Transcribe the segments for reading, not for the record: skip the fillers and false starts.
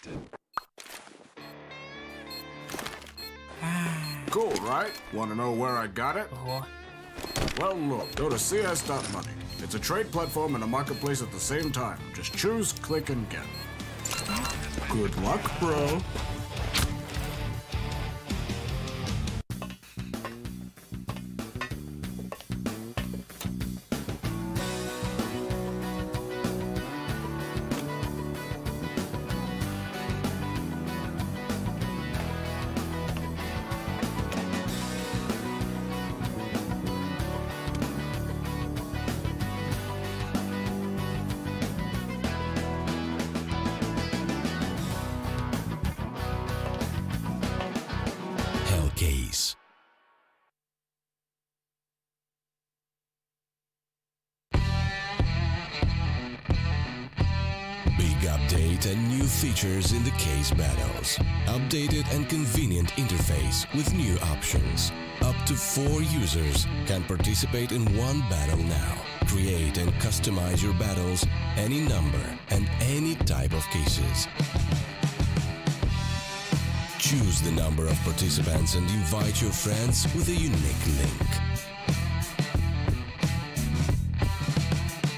expected. Cool, right? Want to know where I got it? Well, look, go to cs.money. It's a trade platform and a marketplace at the same time. Just choose, click, and get. Good luck, bro. Case. Big update and new features in the case battles. Updated and convenient interface with new options. Up to 4 users can participate in one battle now. Create and customize your battles, any number and any type of cases. Choose the number of participants and invite your friends with a unique link.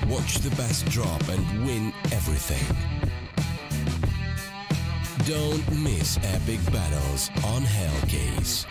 Watch the best drop and win everything. Don't miss epic battles on Hellcase.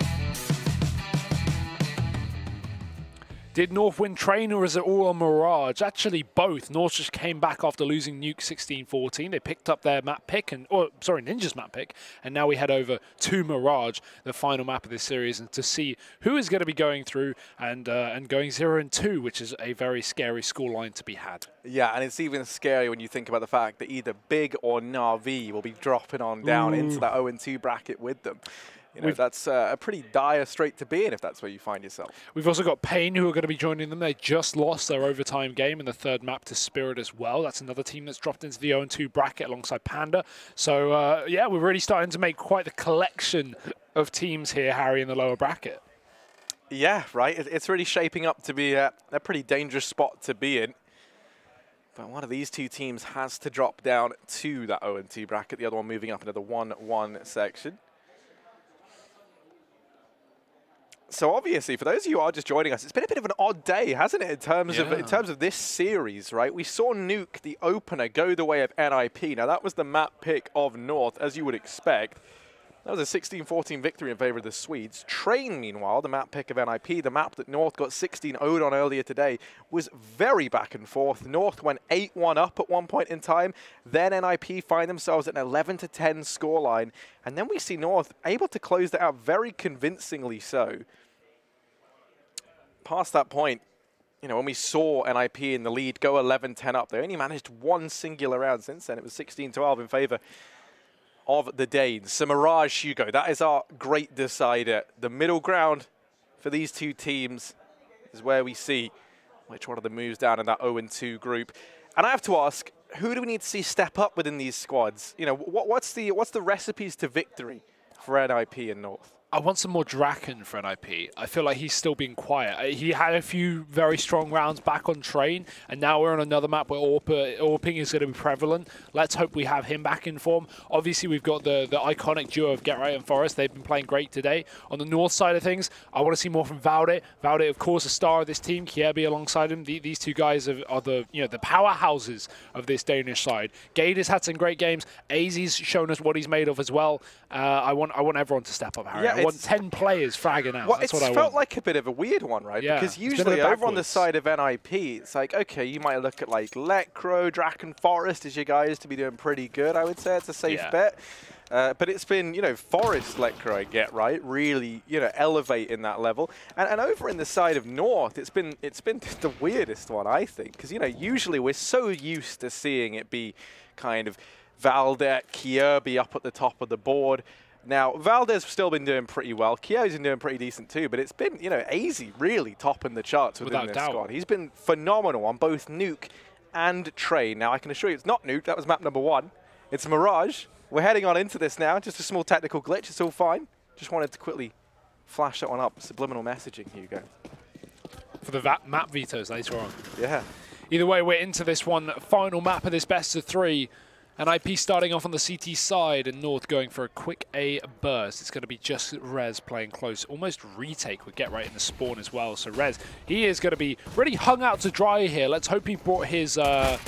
Did North win Train or is it all on Mirage? Actually, both. North just came back after losing Nuke 16-14. They picked up their map pick, Ninja's map pick, and now we head over to Mirage, the final map of this series, and to see who is going to be going through and going 0-2, which is a very scary scoreline to be had. Yeah, and it's even scary when you think about the fact that either Big or Na'Vi will be dropping on down into that 0-2 bracket with them. You know, that's a pretty dire strait to be in if that's where you find yourself. We've also got Pain, who are going to be joining them. They just lost their overtime game in the third map to Spirit as well. That's another team that's dropped into the 0-2 bracket alongside Panda. So, yeah, we're really starting to make quite the collection of teams here, Harry, in the lower bracket. Yeah, right. It's really shaping up to be a pretty dangerous spot to be in. But one of these two teams has to drop down to that 0-2 bracket, the other one moving up into the 1-1 section. So obviously, for those of you who are just joining us, it's been a bit of an odd day, hasn't it, in terms of this series, right? We saw Nuke, the opener, go the way of NiP. Now, that was the map pick of North, as you would expect. That was a 16-14 victory in favor of the Swedes. Train, meanwhile, the map pick of NiP, the map that North got 16-0'd on earlier today, was very back and forth. North went 8-1 up at one point in time. Then NiP find themselves at an 11-10 scoreline. And then we see North able to close that out very convincingly so. Past that point, you know, when we saw NiP in the lead go 11-10 up, they only managed one singular round since then. It was 16-12 in favor of the Danes. So Mirage, Hugo, that is our great decider. The middle ground for these two teams is where we see which one of them moves down in that 0-2 group. And I have to ask, who do we need to see step up within these squads? You know, what's the recipes to victory for NiP and North? I want some more Draken for NiP. I feel like he's still being quiet. He had a few very strong rounds back on Train, and now we're on another map where AWPing is going to be prevalent. Let's hope we have him back in form. Obviously, we've got the iconic duo of Get Right and Forest. They've been playing great today. On the North side of things, I want to see more from Valde. Valde, of course, a star of this team. Kiebi alongside him. These two guys are the the powerhouses of this Danish side. Gade has had some great games. AZ's shown us what he's made of as well. I want everyone to step up, Harry. Yeah, I want 10 players fragging out. Well, That's what I want. It felt like a bit of a weird one, right? Yeah, because usually over on the side of NiP, it's like, okay, you might look at like Lecro, Draken Forest as your guys to be doing pretty good. I would say it's a safe bet. But it's been, Forest Lecro, I get, right? Really, elevate in that level. And over in the side of North, it's been the weirdest one, I think. Because, usually we're so used to seeing it be kind of Valde, Kiebi up at the top of the board. Now, Valde's still been doing pretty well. Kio's been doing pretty decent too, but it's been, AZ really topping the charts within this squad. He's been phenomenal on both Nuke and Train. Now, I can assure you it's not Nuke. That was map number 1. It's Mirage. We're heading on into this now. Just a small technical glitch. It's all fine. Just wanted to quickly flash that one up. Subliminal messaging, Hugo. For the map vetoes later on. Yeah. Either way, we're into this one. Final map of this best of 3. NiP starting off on the CT side and North going for a quick A burst. It's going to be just Rez playing close. Almost retake would get right in the spawn as well. So Rez, he is going to be really hung out to dry here. Let's hope he brought his, well,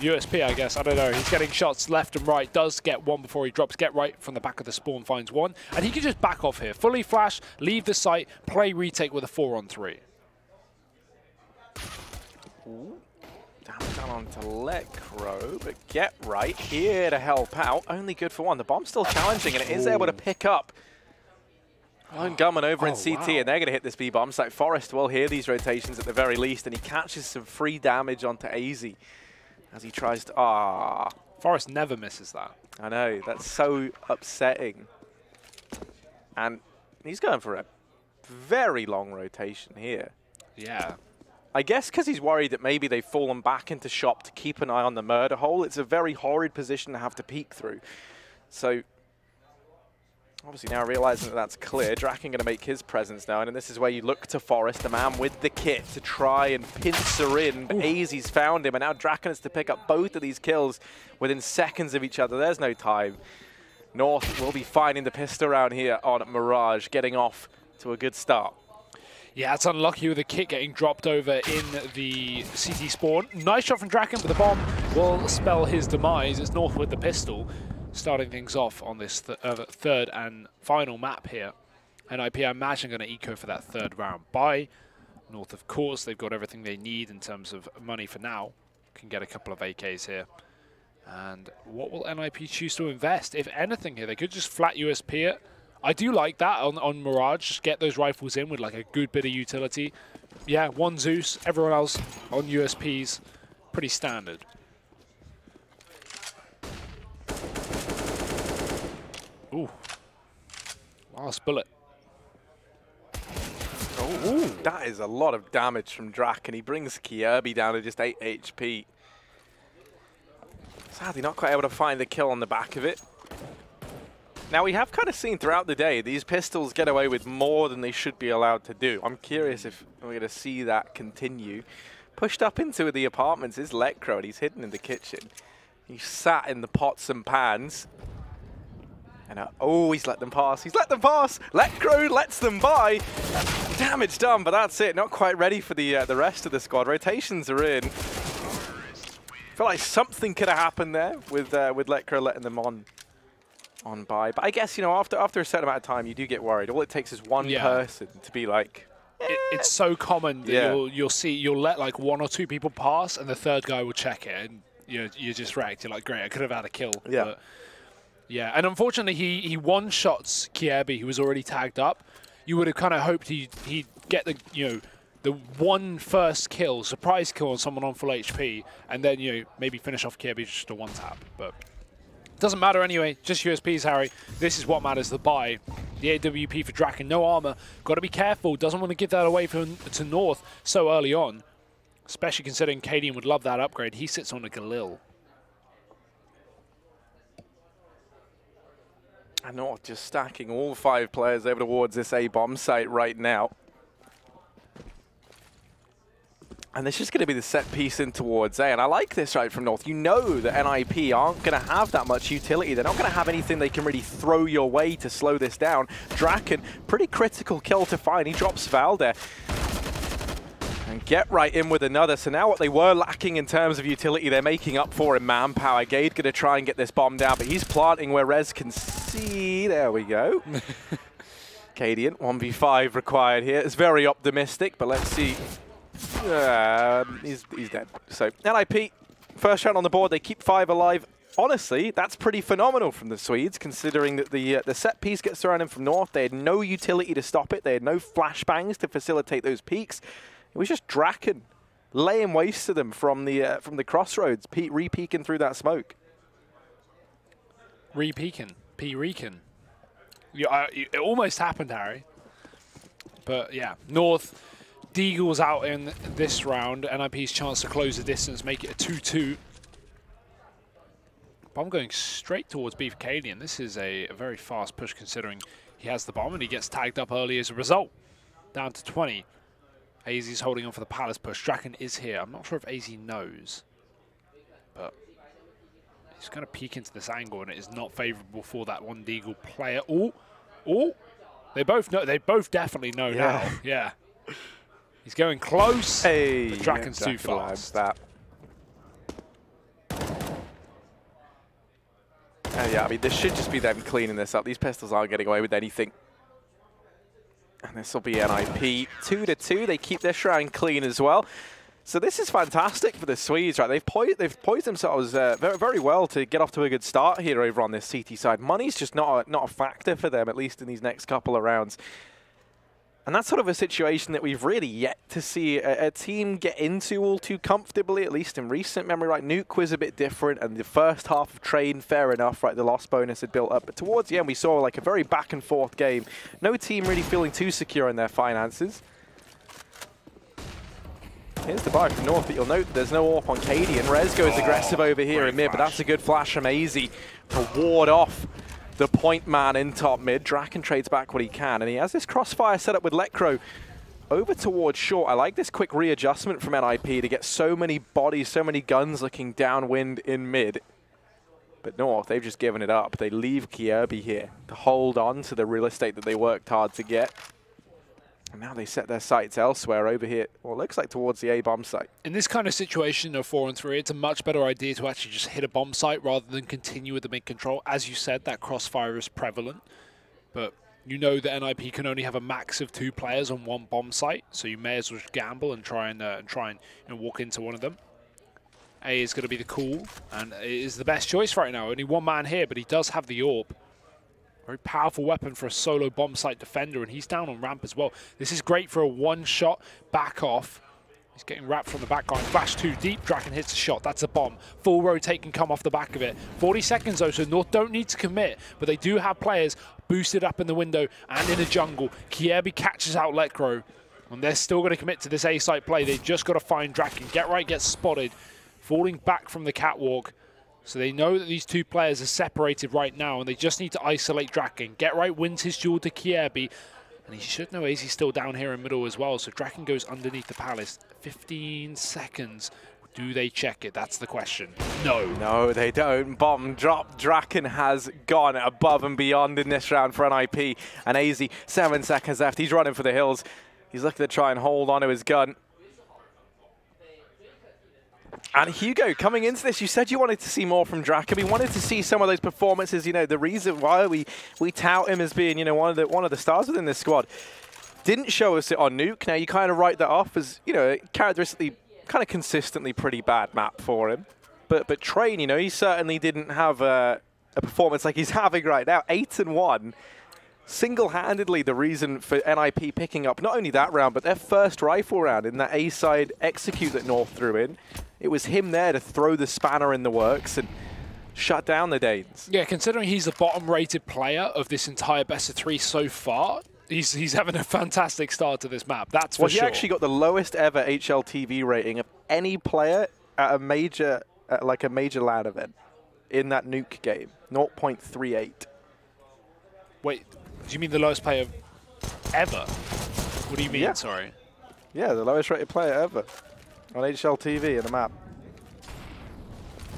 USP, I guess. I don't know. He's getting shots left and right. Does get one before he drops. Get right from the back of the spawn, finds one. And he can just back off here. Fully flash, leave the site, play retake with a 4-on-3. Ooh. Down onto Lecro, but get right here to help out. Only good for one. The bomb's still challenging, and it is able to pick up Lone Gunman over in CT, and they're going to hit this B-bomb. So Forest will hear these rotations at the very least, and he catches some free damage onto AZ as he tries to... Forest never misses that. I know, that's so upsetting. And he's going for a very long rotation here. Yeah. I guess because he's worried that maybe they've fallen back into shop to keep an eye on the murder hole. It's a very horrid position to have to peek through. So, obviously now realizing that that's clear, Draken going to make his presence known, and this is where you look to Forest, the man with the kit, to try and pincer in, but AZ's found him, and now Draken has to pick up both of these kills within seconds of each other. There's no time. North will be finding the pistol round here on Mirage, getting off to a good start. Yeah, it's unlucky with the kit getting dropped over in the CT spawn. Nice shot from Draken, but the bomb will spell his demise. It's North with the pistol, starting things off on this third and final map here. NiP, I imagine, going to eco for that third round bye. North, of course, they've got everything they need in terms of money for now. Can get a couple of AKs here. And what will NiP choose to invest? If anything here, they could just flat USP it. I do like that on Mirage. Just get those rifles in with like a good bit of utility. Yeah, one Zeus, everyone else on USPs. Pretty standard. Ooh. Last bullet. Oh, ooh, that is a lot of damage from Draken. He brings Kirby down to just 8 HP. Sadly, not quite able to find the kill on the back of it. Now, we have kind of seen throughout the day, these pistols get away with more than they should be allowed to do. I'm curious if we're going to see that continue. Pushed up into the apartments is Lecro, and he's hidden in the kitchen. He's sat in the pots and pans. And oh, he's let them pass. He's let them pass. Lecro lets them by. Damage done, but that's it. Not quite ready for the rest of the squad. Rotations are in. Feel like something could have happened there with Lecro letting them on by. But I guess, you know, after a certain amount of time, you do get worried. All it takes is one person to be like... It's so common that you'll let like one or two people pass, and the third guy will check it, and you're just wrecked. You're like, great, I could have had a kill. Yeah. But, yeah, and unfortunately, he one-shots Kirby, who was already tagged up. You would have kind of hoped he'd get the one first kill, surprise kill on someone on full HP, and then maybe finish off Kirby just a one-tap. But doesn't matter anyway, just USPs, Harry. This is what matters, the buy. The AWP for Draken, no armor. Got to be careful, doesn't want to give that away to North so early on. Especially considering Cadian would love that upgrade. He sits on a Galil. And North just stacking all 5 players over towards this A-bomb site right now. And this is going to be the set piece in towards A. And I like this right from North. You know that NiP aren't going to have that much utility. They're not going to have anything they can really throw your way to slow this down. Draken, pretty critical kill to find. He drops Valder. And get right in with another. So now what they were lacking in terms of utility, they're making up for in manpower. Gade going to try and get this bomb down, but he's planting where Rez can see. There we go. Cadian, 1v5 required here. It's very optimistic, but let's see. He's dead. So NiP, first shot on the board. They keep 5 alive. Honestly, that's pretty phenomenal from the Swedes, considering that the set piece gets thrown in from North. They had no utility to stop it. They had no flashbangs to facilitate those peaks. It was just Draken laying waste to them from the crossroads, re-peeking through that smoke. Re-peeking, P-reeking. It almost happened, Harry. But yeah, North Deagle's out in this round. NiP's chance to close the distance, make it a 2-2. Bomb going straight towards B for Cadian. This is a very fast push considering he has the bomb and he gets tagged up early as a result. Down to 20. AZ's holding on for the Palace push. Draken is here. I'm not sure if AZ knows, but he's He's going to peek into this angle, and it is not favorable for that one Deagle player. Oh, they both know. They both definitely know now. Yeah. He's going close. Hey, but Draken's too fast. That. Yeah, I mean, this should just be them cleaning this up. These pistols aren't getting away with anything. And this will be NiP 2-2. They keep their shrine clean as well. So this is fantastic for the Swedes, right? They've poised themselves very, very well to get off to a good start here over on this CT side. Money's just not a factor for them, at least in these next couple of rounds. And that's sort of a situation that we've really yet to see a team get into all too comfortably, at least in recent memory. Right, Nuke was a bit different, and the first half of Train, fair enough, right, the loss bonus had built up. But towards the end, we saw like a very back and forth game. No team really feeling too secure in their finances. Here's the buy from North, but you'll note there's no AWP on KD, and Rez goes aggressive over here in mid, but that's a good flash from AZ to ward off the point man in top mid. Draken trades back what he can, and he has this crossfire set up with Lecro over towards short. I like this quick readjustment from NiP to get so many bodies, so many guns looking downwind in mid. But North, they've just given it up. They leave Kierby here to hold on to the real estate that they worked hard to get. And now they set their sights elsewhere over here. Well, it looks like towards the A-bomb site. In this kind of situation of 4-3, it's a much better idea to actually just hit a bomb site rather than continue with the mid control. As you said, that crossfire is prevalent. But you know that NiP can only have a max of 2 players on one bomb site, so you may as well gamble and try and walk into one of them. A is going to be the call, and it is the best choice right now. Only one man here, but he does have the AWP. Very powerful weapon for a solo bomb site defender, and he's down on ramp as well. This is great for a one-shot back off. He's getting wrapped from the back line. Flash too deep. Draken hits a shot. That's a bomb. Full rotate can come off the back of it. 40 seconds though, so North don't need to commit, but they do have players boosted up in the window and in the jungle. Kierby catches out Lecro, and they're still going to commit to this A-site play. They've just got to find Draken. Get Right gets spotted, falling back from the catwalk. So they know that these 2 players are separated right now, and they just need to isolate Draken. Get Right wins his duel to Kierby, and he should know AZ's still down here in middle as well. So Draken goes underneath the palace. 15 seconds. Do they check it? That's the question. No. No, they don't. Bomb drop. Draken has gone above and beyond in this round for NiP. And AZ, 7 seconds left. He's running for the hills. He's looking to try and hold on to his gun. And Hugo, coming into this, you said you wanted to see more from Draken. We wanted to see some of those performances. You know, the reason why we tout him as being, you know, one of the stars within this squad. Didn't show us it on Nuke. Now you kind of write that off as, you know, characteristically, kind of consistently pretty bad map for him. But Train, you know, he certainly didn't have a performance like he's having right now. 8-1. Single-handedly the reason for NiP picking up not only that round, but their first rifle round in that A-side execute that North threw in. It was him there to throw the spanner in the works and shut down the Danes. Yeah, considering he's the bottom-rated player of this entire best-of-3 so far, he's having a fantastic start to this map, that's for sure. Well, he actually got the lowest ever HLTV rating of any player at a major, like a major LAN event in that Nuke game, 0.38. Wait, do you mean the lowest player ever? What do you mean, yeah. Sorry? Yeah, the lowest rated player ever on HLTV in the map.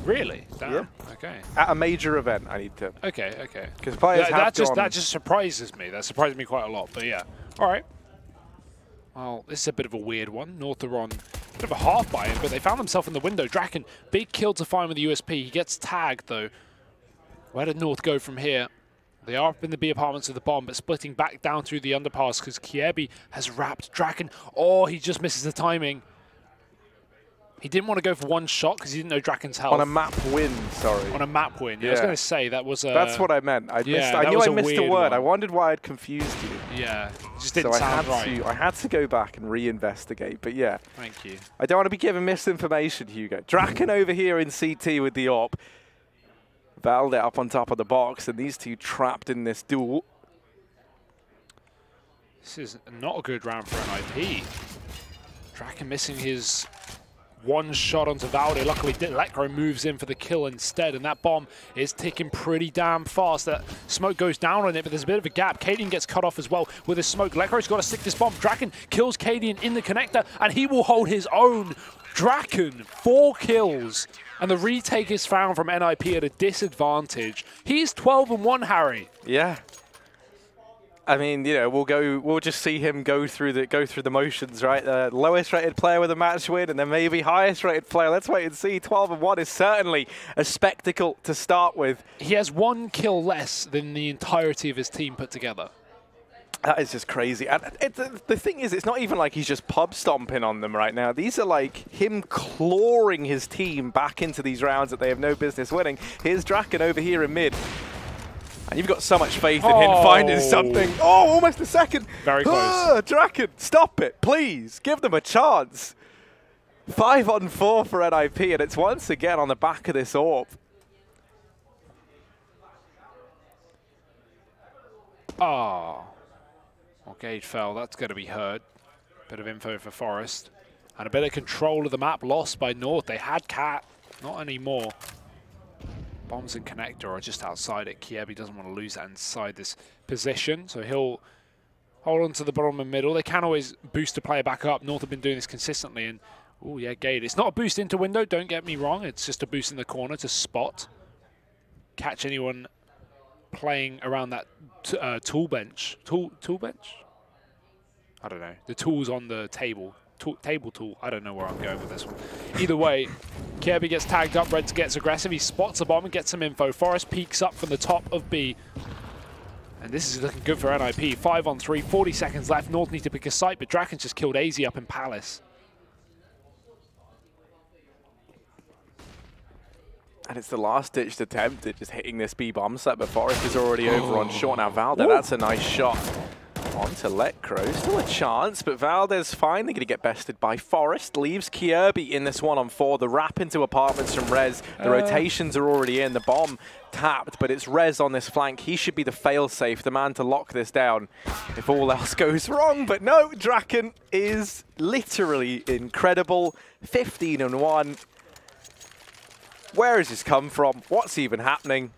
Really? Damn. Yeah. Okay. At a major event, I need to. Okay, okay. Because players that just surprises me. That surprised me quite a lot, but yeah. All right. Well, this is a bit of a weird one. North are on a bit of a half buy-in, but they found themselves in the window. Draken, big kill to find with the USP. He gets tagged, though. Where did North go from here? They are up in the B apartments with the bomb, but splitting back down through the underpass because Kierby has wrapped Draken. Oh, he just misses the timing. He didn't want to go for one shot because he didn't know Draken's health. On a map win, sorry. On a map win. Yeah. I was going to say that was a... That's what I meant. I knew I missed a word. One. I wondered why I'd confused you. Yeah, it just didn't sound right. I had to go back and reinvestigate, but yeah. Thank you. I don't want to be given misinformation, Hugo. Draken over here in CT with the AWP. Valde up on top of the box, and these 2 trapped in this duel. This is not a good round for NiP. Draken missing his one shot onto Valde. Luckily, Lecro moves in for the kill instead, and that bomb is ticking pretty damn fast. That smoke goes down on it, but there's a bit of a gap. Cadian gets cut off as well with his smoke. Lecro's got to stick this bomb. Draken kills Cadian in the connector, and he will hold his own. Draken, 4 kills, and the retake is found from NiP at a disadvantage. He's 12-1, Harry. Yeah. I mean, you know, we'll just see him go through the motions, right? The lowest rated player with a match win, and then maybe highest rated player. Let's wait and see. 12-1 is certainly a spectacle to start with. He has 1 kill less than the entirety of his team put together. That is just crazy. And the thing is, it's not even like he's just pub stomping on them right now. These are like him clawing his team back into these rounds that they have no business winning. Here's Draken over here in mid. And you've got so much faith in him finding something. Oh, almost a second. Very close. Draken, stop it, please. Give them a chance. 5-on-4 for NiP, and it's once again on the back of this orb. Oh. Well, Gage fell. That's going to be hurt. Bit of info for Forest. And a bit of control of the map lost by North. They had Cat. Not anymore. Bombs and Connector are just outside it. Kiebi doesn't want to lose that inside this position, so he'll hold on to the bottom and middle. They can always boost a player back up. North have been doing this consistently, and oh yeah, Gade. It's not a boost into window, don't get me wrong. It's just a boost in the corner to spot. Catch anyone playing around that tool bench. Tool bench? I don't know. The tools on the table. Table tool. I don't know where I'm going with this one. Either way, Kirby gets tagged up, Reds gets aggressive, he spots the bomb and gets some info. Forest peeks up from the top of B. And this is looking good for NiP. 5-on-3, 40 seconds left. North need to pick a site, but Draken's just killed AZ up in Palace. And it's the last-ditched attempt at just hitting this B bomb set, but Forest is already over on short. Now Valder, that's a nice shot. On to Letcrow, still a chance, but Valdez finally going to get bested by Forest. Leaves Kirby in this 1-on-4. The wrap into apartments from Rez. The rotations are already in. The bomb tapped, but it's Rez on this flank. He should be the fail-safe, the man to lock this down if all else goes wrong. But no, Draken is literally incredible. 15-1. Where has this come from? What's even happening?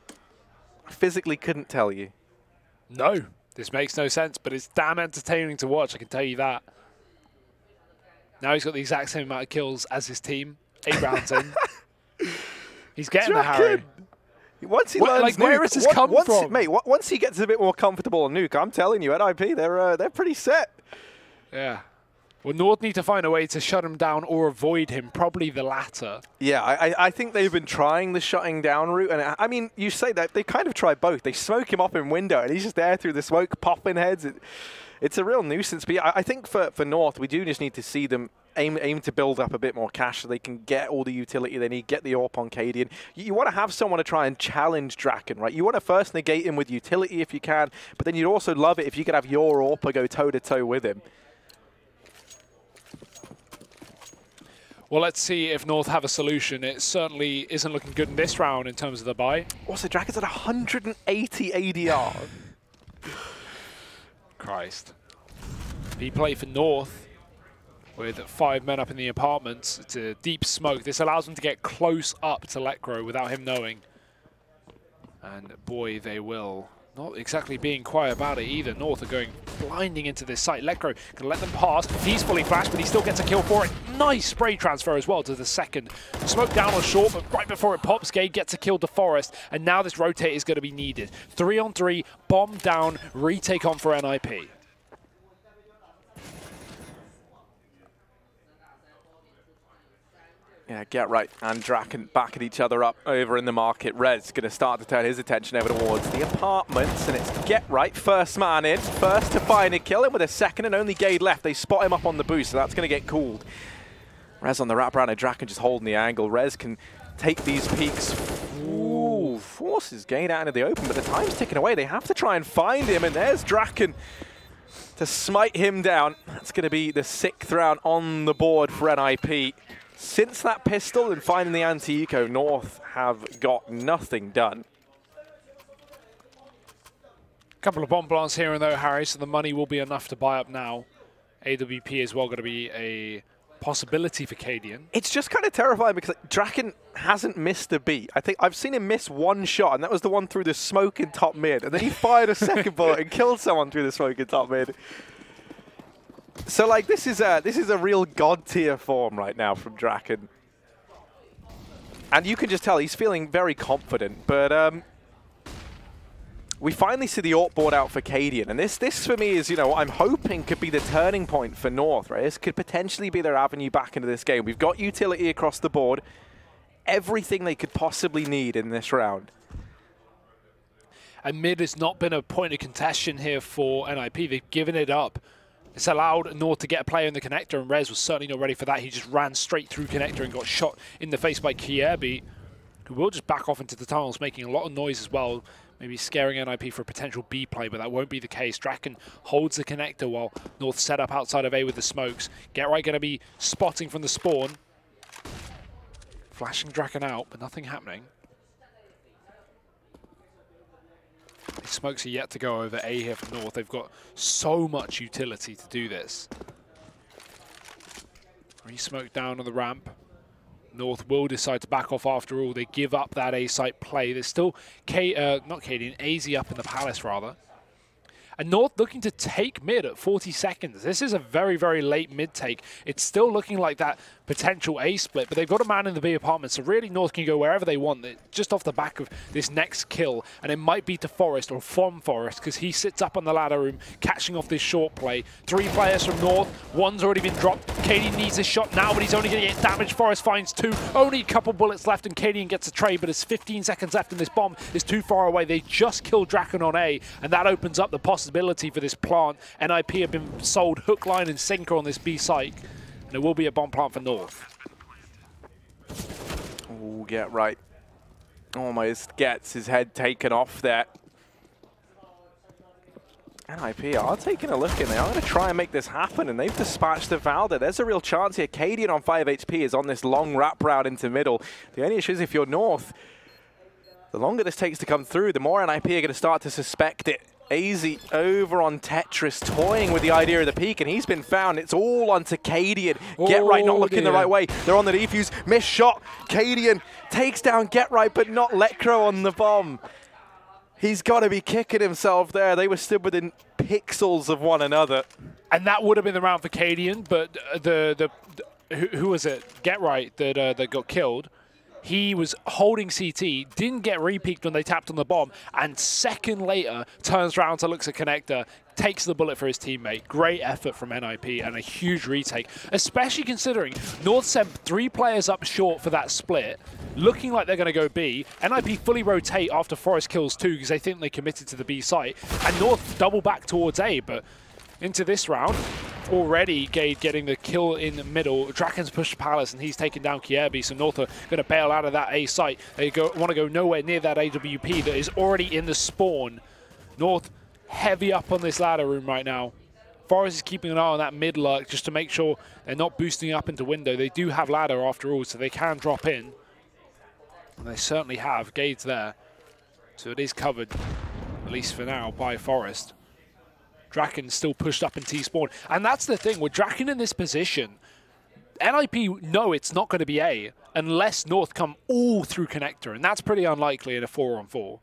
I physically couldn't tell you. No. This makes no sense, but it's damn entertaining to watch, I can tell you that. Now he's got the exact same amount of kills as his team, 8 rounds in. He's getting the Harry. Once he learns Nuke, where has this come from? Mate, once he gets a bit more comfortable on Nuke, I'm telling you, NiP, they're pretty set. Yeah. Well, North need to find a way to shut him down or avoid him, probably the latter. Yeah, I think they've been trying the shutting down route. And I mean, you say that, they kind of tried both. They smoke him up in window, and he's just there through the smoke, popping heads. It's a real nuisance. But yeah, I think for North, we do just need to see them aim to build up a bit more cash so they can get all the utility they need, get the AWP on Cadian. You want to have someone to try and challenge Draken, right? You want to first negate him with utility if you can, but then you'd also love it if you could have your AWP go toe-to-toe with him. Well, let's see if North have a solution. It certainly isn't looking good in this round in terms of the buy. Also, Draken's at 180 ADR. Christ. He played for North with 5 men up in the apartments. It's a deep smoke. This allows them to get close up to Letcrow without him knowing. And boy, they will. Not exactly being quiet about it either. North are going blinding into this site. Letcrow can let them pass. He's fully flashed, but he still gets a kill for it. Nice spray transfer as well to the second. Smoke down on short, but right before it pops, Gade gets a kill to Forest. And now this rotate is going to be needed. 3-on-3, bomb down, retake on for NiP. Yeah, get right. And Draken backing each other up over in the market. Rez going to start to turn his attention over towards the apartments. And it's get right. First man in. First to find a kill him with a second and only Gade left. They spot him up on the boost, so that's going to get cooled. Rez on the wrap around and Draken just holding the angle. Rez can take these peaks. Ooh, forces Gade out into the open, but the time's ticking away. They have to try and find him. And there's Draken to smite him down. That's going to be the 6th round on the board for NiP. Since that pistol and finding the anti-eco, North have got nothing done. A couple of bomb plants here and there, Harry, so the money will be enough to buy up now. AWP as well going to be a possibility for Cadian. It's just kind of terrifying because like, Draken hasn't missed a beat. I think I've seen him miss one shot, and that was the one through the smoke in top mid. And then he fired a second bullet and killed someone through the smoke in top mid. So like this is a real god tier form right now from Draken. And you can just tell he's feeling very confident, but we finally see the AWP board out for Cadian, and this for me is, you know, what I'm hoping could be the turning point for North, right? This could potentially be their avenue back into this game. We've got utility across the board, everything they could possibly need in this round. And mid has not been a point of contention here for NiP. They've given it up. It's allowed North to get a play in the connector, and Rez was certainly not ready for that. He just ran straight through connector and got shot in the face by Kierby, who will just back off into the tunnels, making a lot of noise as well. Maybe scaring NiP for a potential B play, but that won't be the case. Draken holds the connector while North set up outside of A with the smokes. GetRight going to be spotting from the spawn. Flashing Draken out, but nothing happening. These smokes are yet to go over A here for North. They've got so much utility to do this. Re-smoke down on the ramp. North will decide to back off after all. They give up that A site play. There's still not Cadian, AZ up in the Palace rather. And North looking to take mid at 40 seconds. This is a very, very late mid take. It's still looking like that potential A split, but they've got a man in the B apartment, so really North can go wherever they want, just off the back of this next kill. And it might be to Forest or from Forest, because he sits up on the ladder room, catching off this short play. 3 players from North, one's already been dropped. Cadian needs a shot now, but he's only going to get damage. Forest finds 2, only a couple bullets left, and Cadian gets a trade, but it's 15 seconds left, and this bomb is too far away. They just killed Draken on A, and that opens up the possibility for this plant. NiP have been sold hook, line, and sinker on this B site, and it will be a bomb plant for North. Oh, GetRight almost gets his head taken off there. NiP are taking a look, and they are going to try and make this happen, and they've dispatched the Valda. There's a real chance here. Cadian on 5 HP is on this long wrap route into middle. The only issue is if you're North, the longer this takes to come through, the more NiP are going to start to suspect it. AZ over on Tetris, toying with the idea of the peak, and he's been found. It's all onto Cadian. GetRight not looking the right way. They're on the defuse. Missed shot. Cadian takes down GetRight, but not Letcro on the bomb. He's got to be kicking himself there. They were stood within pixels of one another. And that would have been the round for Cadian, but who was it? GetRight that got killed. He was holding CT, didn't get re-peaked when they tapped on the bomb, and second later turns around to look at connector, takes the bullet for his teammate. Great effort from NiP and a huge retake, especially considering North sent 3 players up short for that split, looking like they're going to go B. NiP fully rotate after Forest kills 2 because they think they committed to the B site, and North double back towards A, but into this round, already Gade getting the kill in the middle. Draken's pushed Palace and he's taken down Kierby, so North are going to bail out of that A site. They want to go nowhere near that AWP that is already in the spawn. North heavy up on this ladder room right now. Forest is keeping an eye on that mid lurk just to make sure they're not boosting up into window. They do have ladder after all, so they can drop in. And they certainly have. Gade's there. So it is covered, at least for now, by Forest. Draken still pushed up in T-spawn. And that's the thing, with Draken in this position, NiP know it's not going to be A unless North come all through connector, and that's pretty unlikely in a 4-on-4.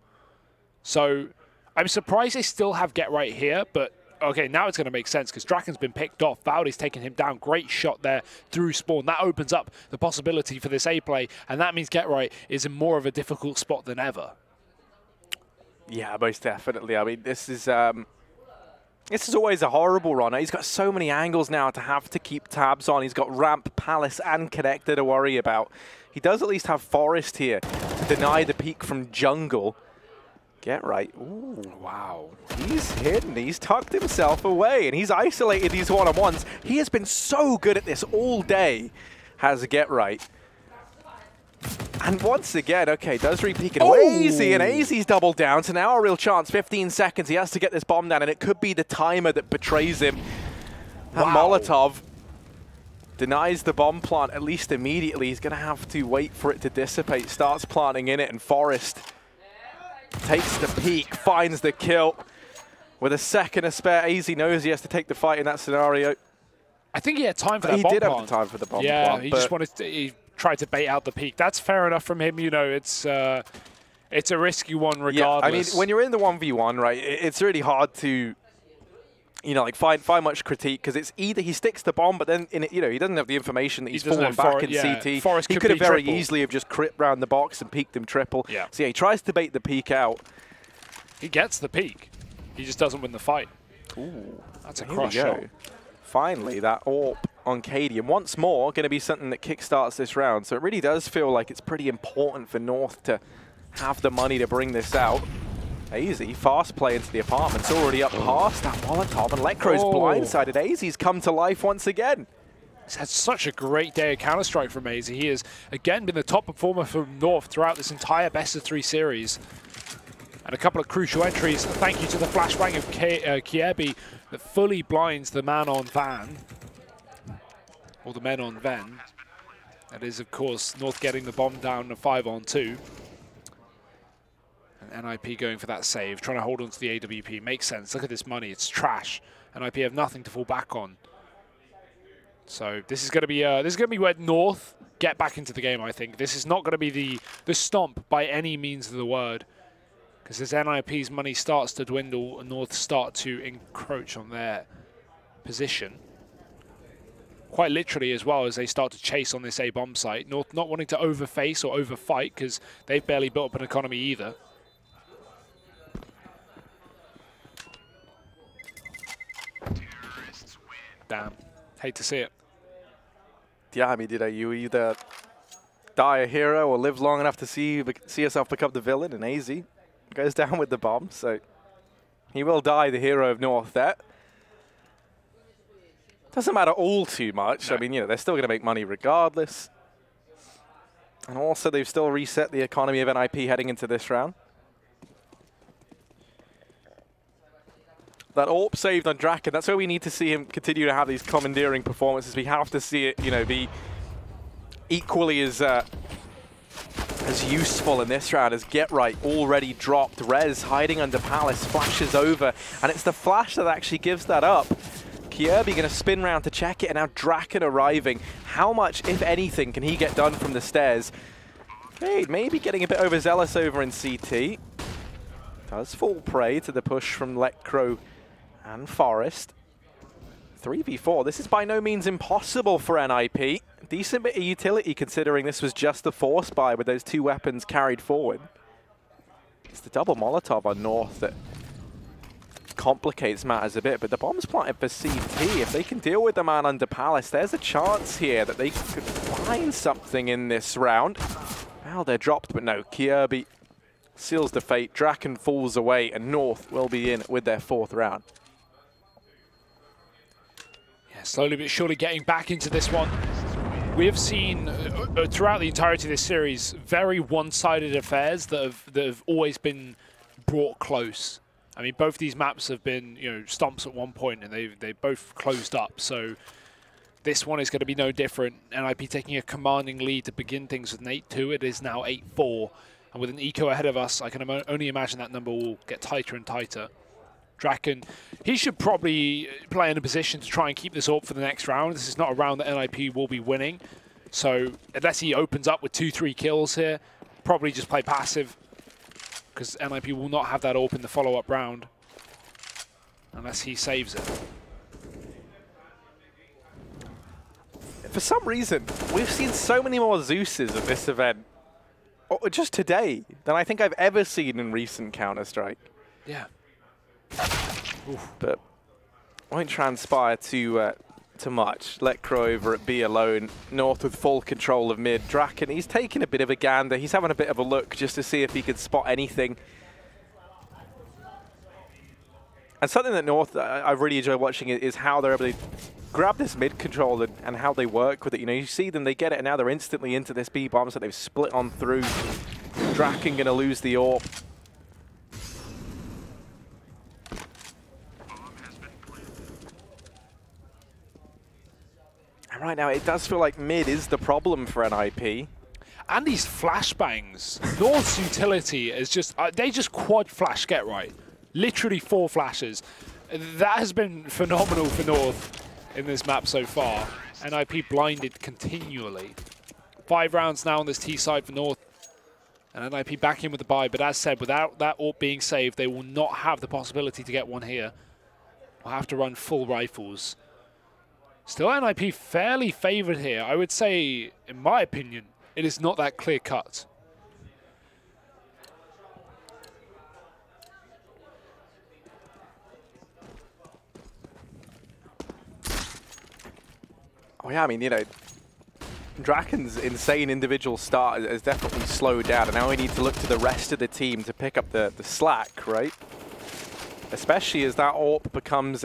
So I'm surprised they still have GetRight here, but okay, now it's going to make sense because Draken's been picked off. Valdi's taken him down. Great shot there through spawn. That opens up the possibility for this A play, and that means GetRight is in more of a difficult spot than ever. Yeah, most definitely. I mean, this is always a horrible run. He's got so many angles now to have to keep tabs on. He's got ramp, Palace, and connector to worry about. He does at least have Forest here to deny the peek from jungle. GetRight. Ooh, wow. He's hidden. He's tucked himself away, and he's isolated these one-on-ones. He has been so good at this all day, has GetRight. And once again, okay, does re-peek it away easy, and AZ's doubled down, so now a real chance, 15 seconds, he has to get this bomb down, and it could be the timer that betrays him. Wow. And Molotov denies the bomb plant, at least immediately. He's going to have to wait for it to dissipate, starts planting in it, and Forest takes the peek, finds the kill. With a second to spare, AZ knows he has to take the fight in that scenario. I think he had time for that bomb plant. He did have the time for the bomb plant. Yeah, he just wanted to... He tried to bait out the peak. That's fair enough from him. You know, it's a risky one regardless. Yeah, I mean, when you're in the 1v1, right, it's really hard to you know, like find much critique, because it's either he sticks the bomb, but then you know, he doesn't have the information that he's fallen back in CT. Forest he could have very triple. easily have just crit round the box and peeked him triple. Yeah. So yeah, he tries to bait the peek out. He gets the peek. He just doesn't win the fight. Ooh, that's a cross shot. Finally, that AWP on KD, and once more, going to be something that kickstarts this round. So it really does feel like it's pretty important for North to have the money to bring this out. Easy, fast play into the apartment. It's already up past that Molotov, and Lecro's blindsided. Easy's come to life once again. He's had such a great day of Counter-Strike from AZ. He has, again, been the top performer from North throughout this entire best-of-3 series. And a couple of crucial entries. Thank you to the flashbang of Kiebi that fully blinds the man on Van. Or the men on Ven. That is, of course, North getting the bomb down to 5-on-2. And NiP going for that save, trying to hold on to the AWP. Makes sense. Look at this money. It's trash. NiP have nothing to fall back on. So this is going to be where North get back into the game, I think. This is not going to be the stomp by any means of the word. Because as NiP's money starts to dwindle, North start to encroach on their position. Quite literally as well, as they start to chase on this A-bomb site. North not wanting to overface or overfight, because they've barely built up an economy either. Damn. Hate to see it. Yeah, I mean, you either die a hero or live long enough to see yourself become the villain, and AZ goes down with the bomb, so he will die the hero of North there. Doesn't matter all too much. No. I mean, you know, they're still going to make money regardless. And also, they've still reset the economy of NiP heading into this round. That AWP saved on Draken, that's where we need to see him continue to have these commandeering performances. We have to see it, you know, be equally as useful in this round as Get Right already dropped. Rez hiding under Palace, flashes over, and it's the flash that actually gives that up. Kierby going to spin round to check it, and now Draken arriving. How much, if anything, can he get done from the stairs? Hey, maybe getting a bit overzealous over in CT. Does fall prey to the push from Lecro and Forest. 3v4, this is by no means impossible for NiP. Decent bit of utility considering this was just a force buy with those two weapons carried forward. It's the double Molotov on North that complicates matters a bit, but the bomb's planted for CT. If they can deal with the man under Palace, there's a chance here that they could find something in this round. Well, they're dropped, but no, Kierby seals the fate. Draken falls away, and North will be in with their fourth round. Yeah, slowly but surely getting back into this one. We have seen throughout the entirety of this series very one-sided affairs that have always been brought close. I mean, both these maps have been, you know, stomps at one point, and they both closed up. So this one is going to be no different. NiP taking a commanding lead to begin things with an 8-2. It is now 8-4. And with an eco ahead of us, I can only imagine that number will get tighter and tighter. Draken, he should probably play in a position to try and keep this up for the next round. This is not a round that NiP will be winning. So unless he opens up with 2-3 kills here, probably just play passive, because NiP will not have that AWP in the follow-up round unless he saves it. For some reason, we've seen so many more Zeuses at this event, just today, than I think I've ever seen in recent Counter-Strike. Yeah. Oof. But won't transpire too much. Lecro over at B alone. North with full control of mid. Draken, he's taking a bit of a gander. He's having a bit of a look just to see if he could spot anything. And something that North I really enjoy watching is how they're able to grab this mid control and how they work with it. You know, you see them, they get it, and now they're instantly into this B bomb, so they've split on through. Draken going to lose the AWP. And right now, it does feel like mid is the problem for NiP. And these flashbangs. North's utility is just, they just quad flash Get Right. Literally 4 flashes. That has been phenomenal for North in this map so far. NiP blinded continually. 5 rounds now on this T side for North. And NiP back in with the buy, but as said, without that AWP being saved, they will not have the possibility to get one here. will have to run full rifles. Still NiP fairly favored here. I would say, in my opinion, it is not that clear cut. Oh yeah, I mean, you know, Draken's insane individual start has definitely slowed down, and now we need to look to the rest of the team to pick up the slack, right? Especially as that AWP becomes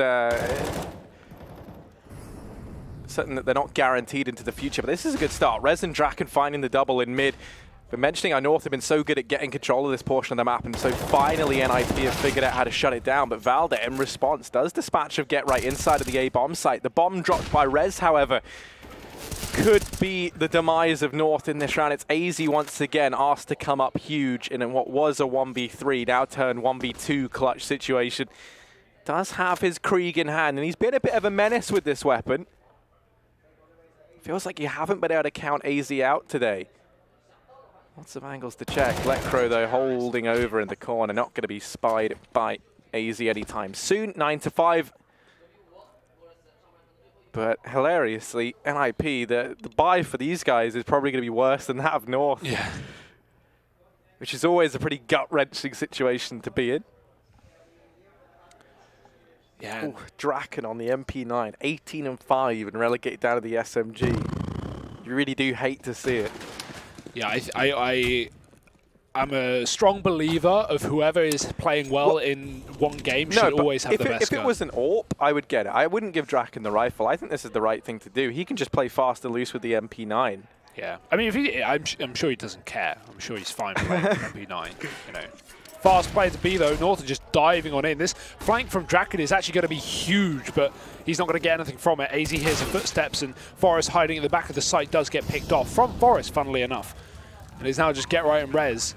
something that they're not guaranteed into the future. But this is a good start. Rez and Draken finding the double in mid. But mentioning how North have been so good at getting control of this portion of the map, and so finally NiP have figured out how to shut it down. But Valde, in response, does dispatch of Get Right inside of the A bomb site. The bomb dropped by Rez, however, could be the demise of North in this round. It's AZ once again asked to come up huge in what was a 1v3, now turned 1v2 clutch situation. Does have his Krieg in hand, and he's been a bit of a menace with this weapon. Feels like you haven't been able to count AZ out today. Lots of angles to check. Lecro, though, holding over in the corner, not going to be spied by AZ anytime soon. 9-5. But hilariously, NiP, the buy for these guys is probably going to be worse than that of North. Yeah. Which is always a pretty gut-wrenching situation to be in. Yeah. Ooh, Draken on the MP9, 18-5 and relegated down to the SMG. You really do hate to see it. Yeah, I'm a strong believer of whoever is playing well in one game should always have the best gun. If it was an AWP, I would get it. I wouldn't give Draken the rifle. I think this is the right thing to do. He can just play fast and loose with the MP9. Yeah, I mean, I'm sure he doesn't care. I'm sure he's fine playing MP9. You know, fast player to be though. North are just diving on in. This flank from Draken is actually going to be huge, but he's not going to get anything from it. AZ hears the footsteps, and Forrest hiding at the back of the site does get picked off from Forrest, funnily enough. And it's now just Get Right and Rez.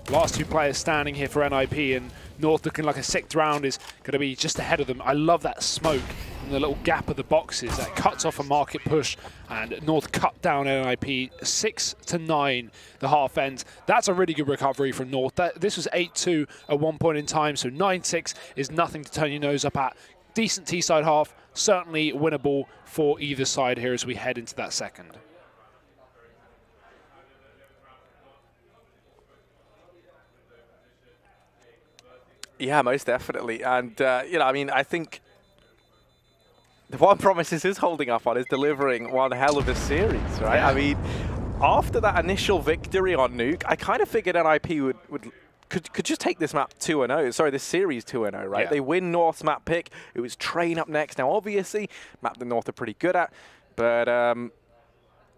Last two players standing here for NiP, and North looking like a sixth round is going to be just ahead of them. I love that smoke in the little gap of the boxes that cuts off a market push, and North cut down NiP 6-9 the half end. That's a really good recovery from North. This was 8-2 at one point in time, so 9-6 is nothing to turn your nose up at. Decent T-side half, certainly winnable for either side here as we head into that second. Yeah, most definitely. And, you know, I mean, I think the one Promises is holding up on is delivering one hell of a series, right? Yeah. I mean, after that initial victory on Nuke, I kind of figured NiP could just take this map 2-0. Sorry, this series 2-0, right? Yeah. They win North's map pick. It was Train up next. Now, obviously, map the North are pretty good at, but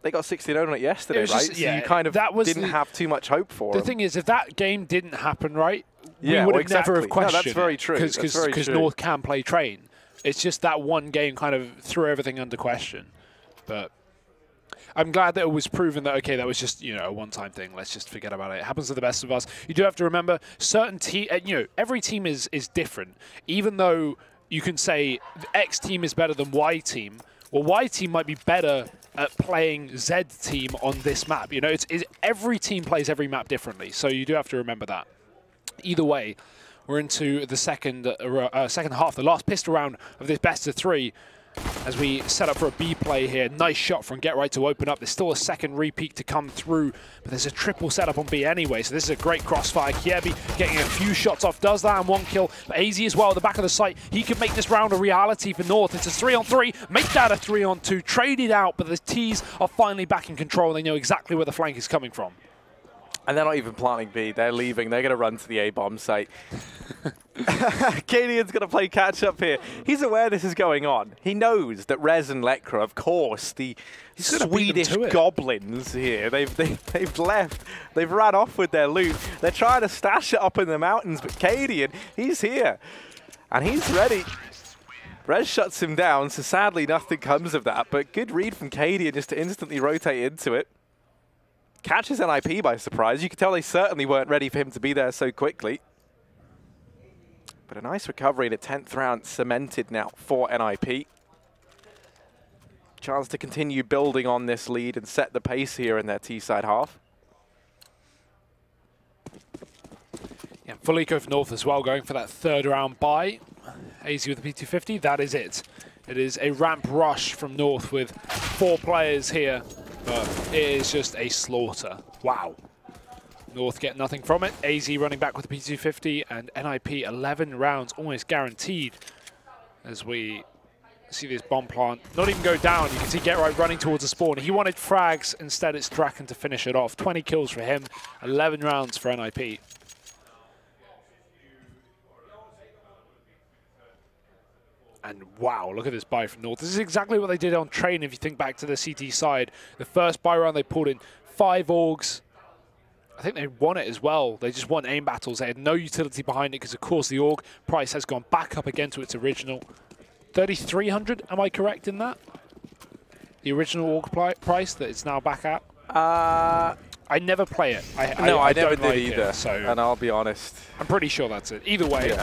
they got 16-0 on it yesterday, right? Just, yeah, so you kind of didn't have too much hope for them. The thing is, if that game didn't happen, right, we would have never have questioned that's very true. Because North can play Train. It's just that one game kind of threw everything under question. But I'm glad that it was proven that, okay, that was just, you know, a one-time thing. Let's just forget about it. It happens to the best of us. You do have to remember, every team is different. Even though you can say X team is better than Y team, well, Y team might be better at playing Z team on this map. You know, every team plays every map differently, so you do have to remember that. Either way, we're into the second half, the last pistol round of this best of three, as we set up for a B play here. Nice shot from Get Right to open up. There's still a second repeat to come through, but there's a triple setup on B anyway, so this is a great crossfire. Kiebi getting a few shots off, does that, and one kill. But AZ as well at the back of the site. He could make this round a reality for North. It's a 3-on-3, make that a 3-on-2, trade it out, but the T's are finally back in control. They know exactly where the flank is coming from. And they're not even planting B. They're leaving. They're going to run to the A-bomb site. Cadian's going to play catch-up here. He's aware this is going on. He knows that Rez and Lecro, of course, the Swedish goblins here, they've left. They've ran off with their loot. They're trying to stash it up in the mountains, but Cadian, he's here. And he's ready. Rez shuts him down, so sadly nothing comes of that. But good read from Cadian just to instantly rotate into it. Catches NiP by surprise. You could tell they certainly weren't ready for him to be there so quickly. But a nice recovery in a 10th round cemented now for NiP. Chance to continue building on this lead and set the pace here in their T-side half. Yeah, Fuliko for North as well, going for that third round bye. AZ with the P250, that is it. It is a ramp rush from North with 4 players here, but it is just a slaughter. Wow. North get nothing from it. AZ running back with the P250 and NiP 11 rounds almost guaranteed as we see this bomb plant not even go down. You can see Get Right running towards the spawn. He wanted frags, instead it's Draken to finish it off. 20 kills for him, 11 rounds for NiP. And wow, look at this buy from North. This is exactly what they did on Train if you think back to the CT side. The first buy round they pulled in 5 Orgs. I think they won it as well. They just won aim battles. They had no utility behind it because, of course, the Org price has gone back up again to its original 3,300. Am I correct in that? The original Org price that it's now back at? I never play it. I never did like either, so and I'll be honest. I'm pretty sure that's it. Either way,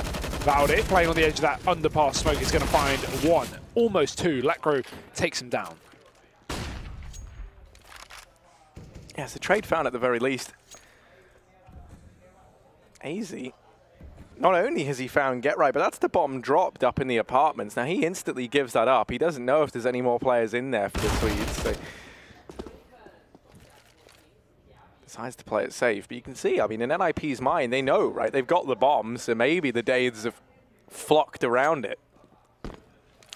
Valde playing on the edge of that underpass smoke is going to find 1, almost 2. Lecro takes him down. Yeah, it's a trade found at the very least. AZ, not only has he found Get Right, but that's the bomb dropped up in the apartments. Now, he instantly gives that up. He doesn't know if there's any more players in there for the Swedes, so decides to play it safe. But you can see, I mean, in NiP's mind, they know, right? They've got the bomb, so maybe the Dades have flocked around it.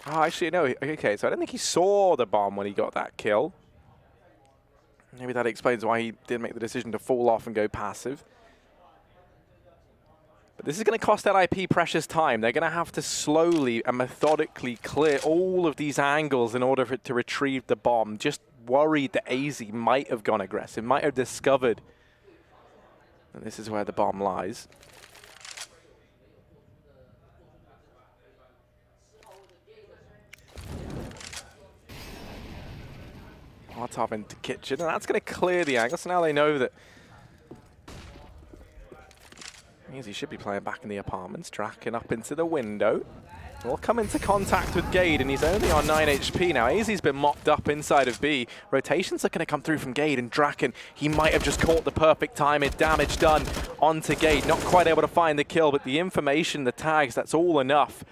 Oh, actually, no. Okay, so I don't think he saw the bomb when he got that kill. Maybe that explains why he did make the decision to fall off and go passive. But this is going to cost NiP precious time. They're going to have to slowly and methodically clear all of these angles in order for it to retrieve the bomb. Just worried that AZ might have gone aggressive, might have discovered that this is where the bomb lies. Martov into kitchen, and that's going to clear the angle. So now they know that means he should be playing back in the apartments, tracking up into the window. Will come into contact with Gade, and he's only on 9 HP now. AZ's been mopped up inside of B. Rotations are going to come through from Gade, and Draken, he might have just caught the perfect time. Damage done onto Gade. Not quite able to find the kill, but the information, the tags, that's all enough.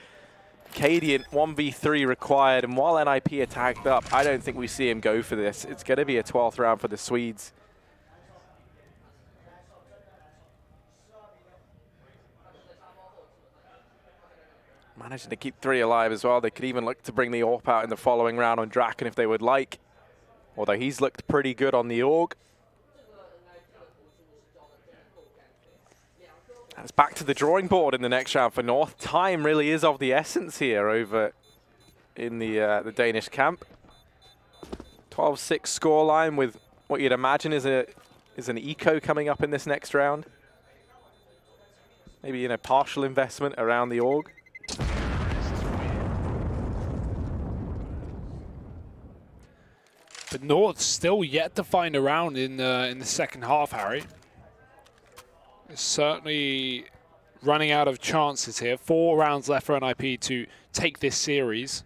Cadian 1v3 required, and while NiP are tagged up, I don't think we see him go for this. It's going to be a 12th round for the Swedes. Managing to keep 3 alive as well. They could even look to bring the AWP out in the following round on Draken if they would like. Although he's looked pretty good on the AUG. That's back to the drawing board in the next round for North. Time really is of the essence here over in the Danish camp. 12-6 scoreline with what you'd imagine is an eco coming up in this next round. Maybe in a partial investment around the AUG. But North still yet to find a round in the second half, Harry. It's certainly running out of chances here. 4 rounds left for NiP to take this series.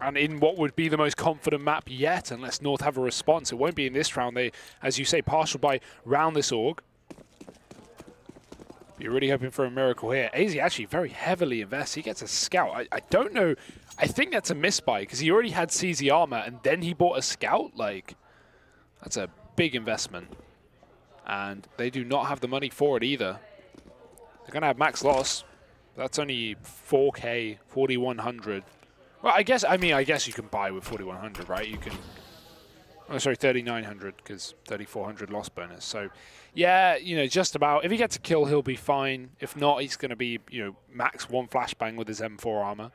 And in what would be the most confident map yet, unless North have a response. It won't be in this round. They, as you say, partial by round this AUG. You're really hoping for a miracle here. AZ actually very heavily invests. He gets a scout. I don't know. I think that's a misbuy because he already had CZ armor and then he bought a scout. Like, that's a big investment. And they do not have the money for it either. They're going to have max loss. That's only 4K, 4,100. Well, I guess you can buy with 4,100, right? You can. Oh, sorry, 3,900 because 3,400 loss bonus. So, yeah, you know, just about. If he gets a kill, he'll be fine. If not, he's going to be, you know, max 1 flashbang with his M4 armor.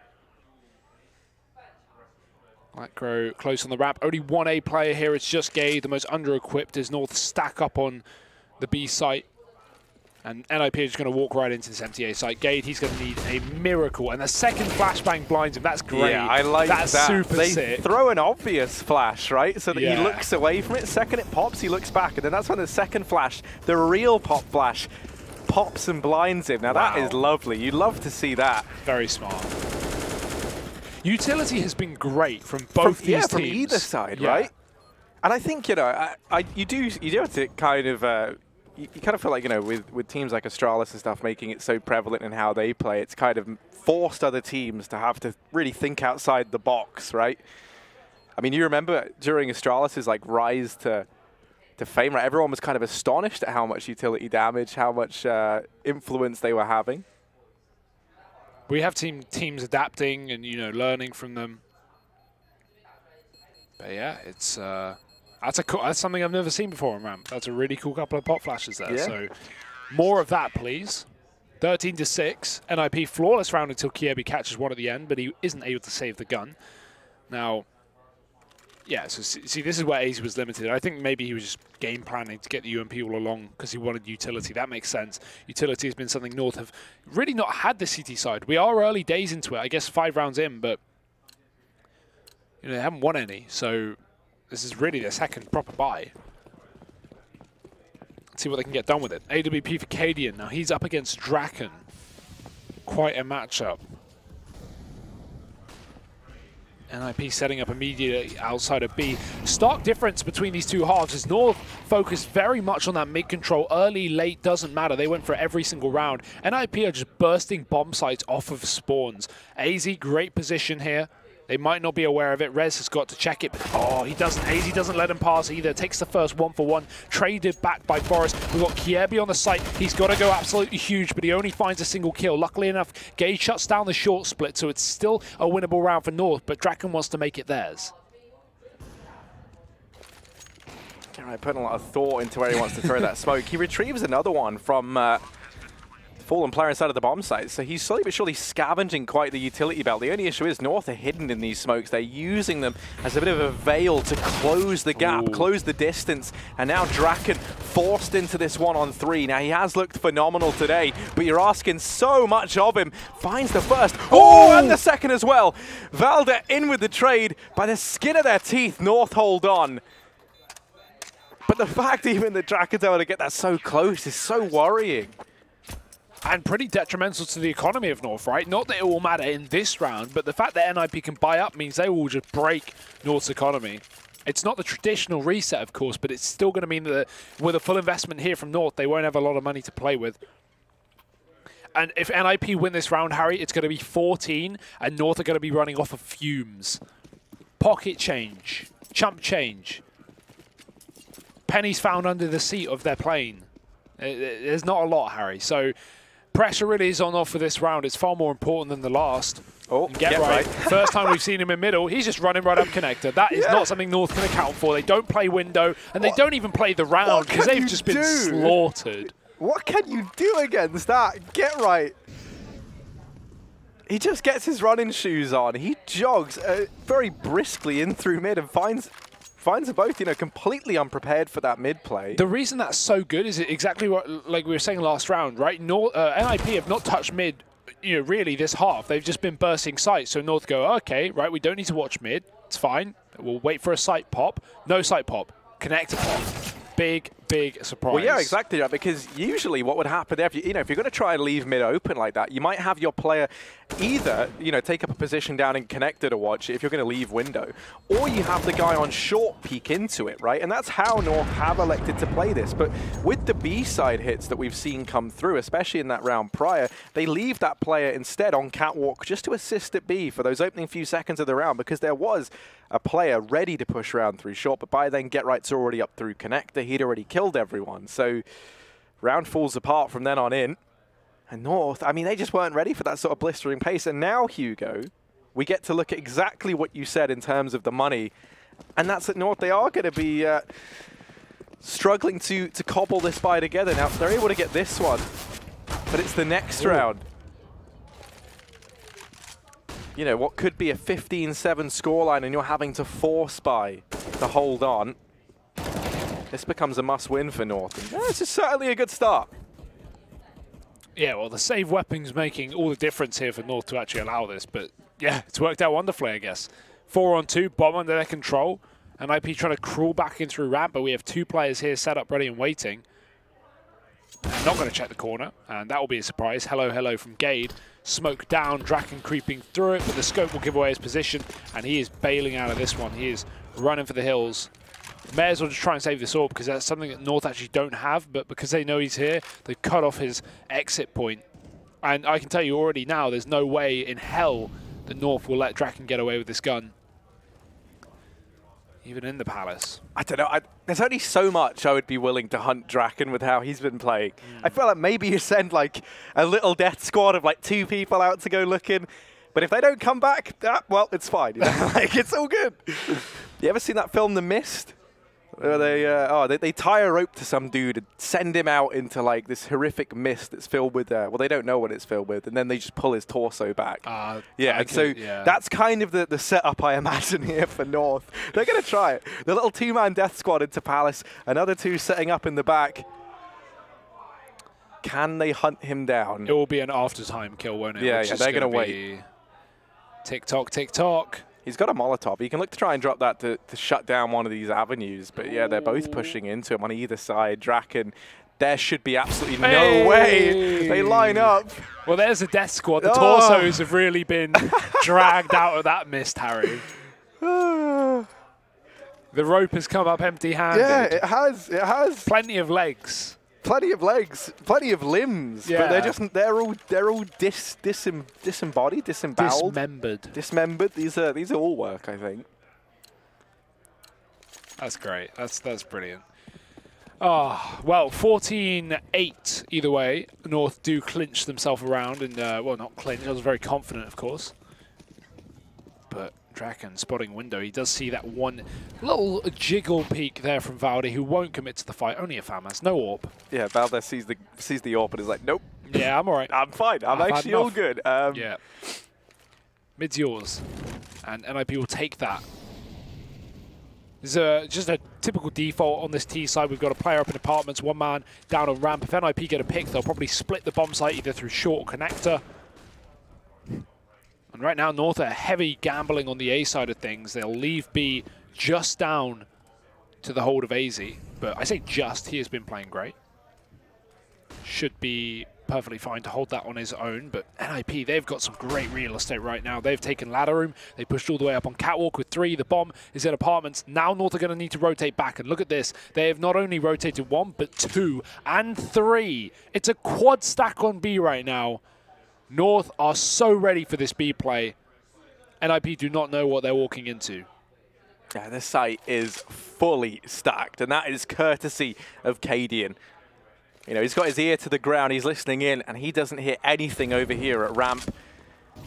Micro close on the ramp. Only 1 A player here. It's just Gade, the most under-equipped as North stack up on the B site. And NiP is going to walk right into this MTA site. Gade, he's going to need a miracle. And the second flashbang blinds him. That's great. Yeah, I like that. That's super sick. They throw an obvious flash, right? So that he looks away from it. Second it pops, he looks back. And then that's when the second flash, the real pop flash, pops and blinds him. Now that is lovely. You love to see that. Very smart. Utility has been great from both these teams. From either side, right? And I think, you know, you do have to kind of you kind of feel like, you know, with teams like Astralis and stuff making it so prevalent in how they play, it's kind of forced other teams to have to really think outside the box, right? I mean, you remember during Astralis' like rise to fame, right? Everyone was kind of astonished at how much utility damage, how much influence they were having. We have teams adapting and, you know, learning from them. But yeah, it's that's something I've never seen before in Ramp. That's a really cool couple of pot flashes there. Yeah. So more of that, please. 13-6. NiP flawless round until Kiebi catches one at the end, but he isn't able to save the gun. Now, yeah, so see, this is where AZ was limited. I think maybe he was just game planning to get the UMP all along because he wanted utility. That makes sense. Utility has been something North have really not had the CT side. We are early days into it. I guess 5 rounds in, but you know, they haven't won any. So this is really their second proper buy. Let's see what they can get done with it. AWP for Cadian. Now he's up against Draken. Quite a matchup. NiP setting up immediately outside of B. Stark difference between these two halves is North focused very much on that mid control. Early, late, doesn't matter. They went for every single round. NiP are just bursting bomb sites off of spawns. AZ, great position here. They might not be aware of it. Rez has got to check it. But oh, he doesn't. AZ doesn't let him pass either. Takes the first 1-for-1. Traded back by Boris. We've got Kiebi on the site. He's got to go absolutely huge, but he only finds a single kill. Luckily enough, Gage shuts down the short split, so it's still a winnable round for North, but Draken wants to make it theirs. All right, putting a lot of thought into where he wants to throw that smoke. He retrieves another one from fallen player inside of the bomb site, so he's slowly but surely scavenging quite the utility belt. The only issue is North are hidden in these smokes. They're using them as a bit of a veil to close the gap, close the distance, and now Draken forced into this 1-on-3. Now he has looked phenomenal today, but you're asking so much of him. Finds the first, and the second as well. Valda in with the trade. By the skin of their teeth, North hold on. But the fact even that Draken's able to get that so close is so worrying. And pretty detrimental to the economy of North, right? Not that it will matter in this round, but the fact that NiP can buy up means they will just break North's economy. It's not the traditional reset, of course, but it's still going to mean that with a full investment here from North, they won't have a lot of money to play with. And if NiP win this round, Harry, it's going to be 14, and North are going to be running off of fumes. Pocket change, chump change, pennies found under the seat of their plane. There's not a lot, Harry. So pressure really is on off for this round. It's far more important than the last. Oh, and get right. First time we've seen him in middle, he's just running right up connector. That is not something North can account for. They don't play window, and they don't even play the round because they've just been slaughtered. What can you do against that? Get right. He just gets his running shoes on. He jogs very briskly in through mid and finds them both, you know, completely unprepared for that mid play. The reason that's so good is exactly what, like we were saying last round, right? NiP have not touched mid, you know, really this half. They've just been bursting sites. So North go, okay, right, we don't need to watch mid. It's fine. We'll wait for a site pop. No site pop. Connector pop. Big surprise. Well, yeah, exactly, right, because usually what would happen if if you're going to try and leave mid open like that, you might have your player either, you know, take up a position down in connector to watch it if you're going to leave window, or you have the guy on short peek into it, right? And that's how North have elected to play this. But with the B side hits that we've seen come through, especially in that round prior, they leave that player instead on catwalk just to assist at B for those opening few seconds of the round, because there was a player ready to push round through short, but by then Get Right's already up through connector. He'd already killed everyone. So round falls apart from then on in. And North, I mean, they just weren't ready for that sort of blistering pace. And now, Hugo, we get to look at exactly what you said in terms of the money. And that's at North. They are going to be struggling to cobble this buy together. Now, they're able to get this one, but it's the next round. You know, what could be a 15-7 scoreline, and you're having to force buy to hold on. This becomes a must-win for North. This is certainly a good start. Yeah, well, the save weapon's making all the difference here for North to actually allow this. But, yeah, it's worked out wonderfully, I guess. 4-on-2, bomb under their control. And NiP trying to crawl back in through ramp, but we have 2 players here set up, ready and waiting. And not going to check the corner, and that will be a surprise. Hello from Gade. Smoke down, Draken creeping through it, but the scope will give away his position, and he is bailing out of this one. He is running for the hills. May as well just try and save this orb, because that's something that North actually don't have, but because they know he's here, they cut off his exit point. And I can tell you already now, there's no way in hell that North will let Draken get away with this gun. Even in the Palace. I don't know. There's only so much I would be willing to hunt Draken with how he's been playing. I feel like maybe you send like a little death squad of like 2 people out to go looking. But if they don't come back, well, it's fine. You know? Like, it's all good. You ever seen that film, The Mist? Where they tie a rope to some dude and send him out into like this horrific mist that's filled with well, they don't know what it's filled with, and then they just pull his torso back. That's kind of the setup I imagine here for North. They're going to try it. The little 2-man death squad into Palace, another 2 setting up in the back. Can they hunt him down? It will be an after-time kill, won't it? Yeah, they're going to wait. Tick-tock, tick-tock. He's got a Molotov. He can look to try and drop that to shut down one of these avenues. But yeah, they're both pushing into him on either side. Draken, there should be absolutely no way they line up. Well, there's a death squad. The torsos have really been dragged out of that mist, Harry. The rope has come up empty-handed. Yeah, it has. It has. Plenty of legs. Plenty of legs, plenty of limbs, but they're all disembodied, disemboweled, dismembered. These all work, I think. That's great. That's brilliant. Oh, well, 14-8 either way. North do clinch themselves around, and well, not clinch. I was very confident, of course. But Draken spotting window. He does see that one little jiggle peek there from Valde, who won't commit to the fight. Only a FAMAS, no AWP. Yeah, Valde sees the AWP and is like, nope. Yeah, I'm all right. I'm fine. I'm actually all good. Yeah. Mid's yours. And NiP will take that. There's just a typical default on this T side. We've got a player up in apartments, 1 man down on ramp. If NiP get a pick, they'll probably split the bomb site either through short or connector. And right now, North are heavy gambling on the A side of things. They'll leave B just down to the hold of AZ. But I say just, he has been playing great. Should be perfectly fine to hold that on his own. But NiP, they've got some great real estate right now. They've taken ladder room. They pushed all the way up on catwalk with 3. The bomb is in apartments. Now North are going to need to rotate back. And look at this. They have not only rotated 1, but 2 and 3. It's a quad stack on B right now. North are so ready for this B play. NiP do not know what they're walking into. Yeah, this site is fully stacked, and that is courtesy of Cadian. You know, he's got his ear to the ground, he's listening in, and he doesn't hear anything over here at ramp.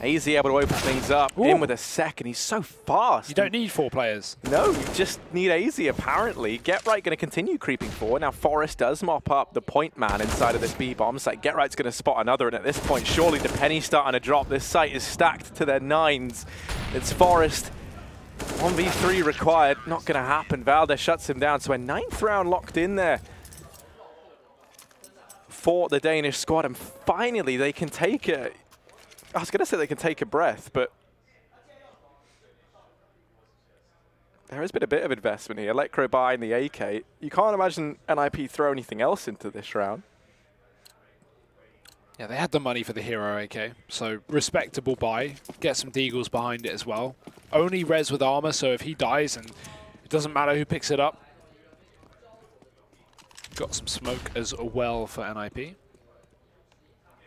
AZ able to open things up. Ooh. In with a second. He's so fast. You don't need 4 players. No, you just need AZ apparently. GetRight going to continue creeping forward. Now Forest does mop up the point man inside of this B bomb site. GetRight's going to spot another, and at this point, surely the penny's starting to drop. This site is stacked to their 9s. It's Forest. 1v3 required. Not going to happen. Valde shuts him down. So a 9th round locked in there for the Danish squad, and finally they can take a... I was going to say they can take a breath, but there has been a bit of investment here. Electro buying the AK. You can't imagine NiP throw anything else into this round. Yeah, they had the money for the hero AK, so respectable buy. Get some deagles behind it as well. Only res with armor, so if he dies, and it doesn't matter who picks it up. Got some smoke as well for NiP.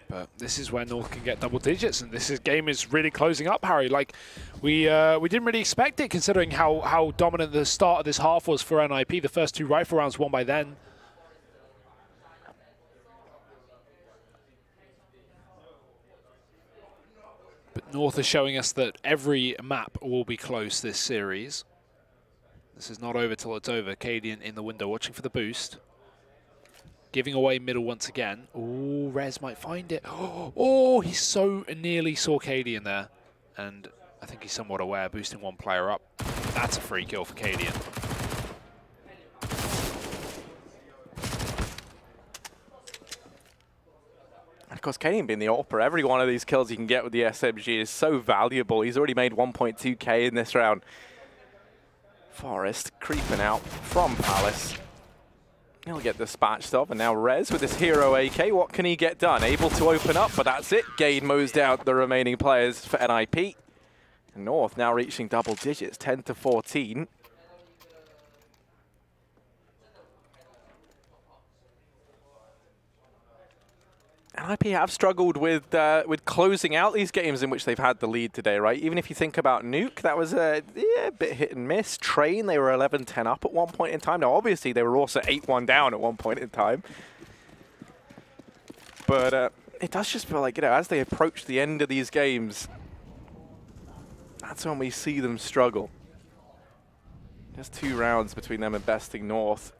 But this is where North can get double digits, and this game is really closing up, Harry. Like, we didn't really expect it, considering how dominant the start of this half was for NiP. The first 2 rifle rounds won by then. But North is showing us that every map will be close this series. This is not over till it's over. Cadian in the window, watching for the boost. Giving away middle once again. Oh, Rez might find it. Oh, he so nearly saw Cadian there. And I think he's somewhat aware, boosting 1 player up. That's a free kill for Cadian. Of course, Cadian being the AWPer, every one of these kills you can get with the SMG is so valuable. He's already made 1.2k in this round. Forest creeping out from Palace. He'll get dispatched of, and now Rez with his hero AK. What can he get done? Able to open up, but that's it. Gade mows down the remaining players for NiP. North now reaching double digits, 10 to 14. NiP have struggled with closing out these games in which they've had the lead today, right? Even if you think about Nuke, that was a bit hit and miss. Train, they were 11-10 up at one point in time. Now, obviously, they were also 8-1 down at one point in time. But it does just feel like, you know, as they approach the end of these games, that's when we see them struggle. Just 2 rounds between them and besting North.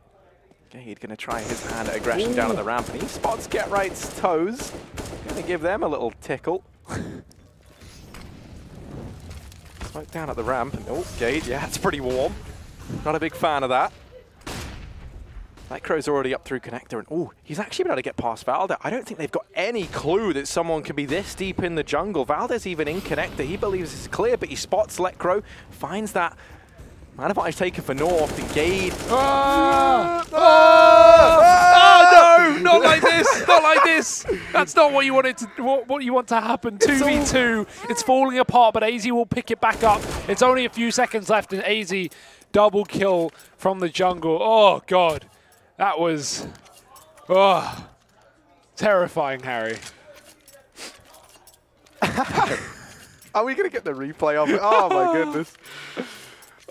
Gade going to try his hand at aggression down at the ramp, and he spots GetRight's toes. Going to give them a little tickle. Smoke down at the ramp, and oh, Gade, yeah, it's pretty warm. Not a big fan of that. Lecro's already up through connector, and oh, he's actually been able to get past Valde. I don't think they've got any clue that someone can be this deep in the jungle. Valde's even in connector. He believes it's clear, but he spots Lecro, finds that. Man advantage taken for North, and Gade. No, not like this, not like this. That's not what you wanted to, what you want to happen. 2v2, it's falling apart, but AZ will pick it back up. It's only a few seconds left, and AZ double kill from the jungle. Oh God, that was terrifying, Harry. Are we gonna get the replay of it? Oh my goodness.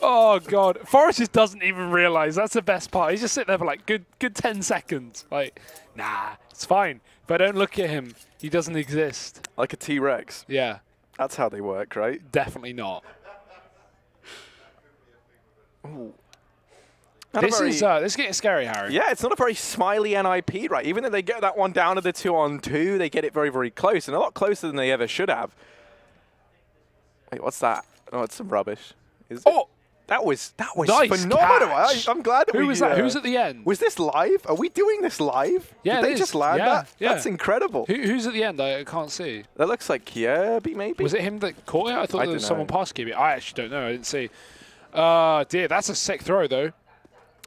Oh God, Forrest just doesn't even realize that's the best part. He's just sitting there for like good 10 seconds. Like, nah, it's fine. If I don't look at him, he doesn't exist. Like a T-Rex. Yeah. That's how they work, right? Definitely not. Ooh. This is getting scary, Harry. Yeah, it's not a very smiley NiP, right? Even though they get that one down to the 2-on-2, they get it very, very close, and a lot closer than they ever should have. Wait, what's that? Oh, it's some rubbish. Is it? That was nice phenomenal. Catch. I'm glad that Who was that? Who's at the end? Was this live? Are we doing this live? Yeah, Did they just land that? Yeah. That's incredible. Who's at the end? I can't see. That looks like Kirby, maybe? Was it him that caught it? I thought there was someone past Kirby. I actually don't know. I didn't see. Dear, that's a sick throw, though.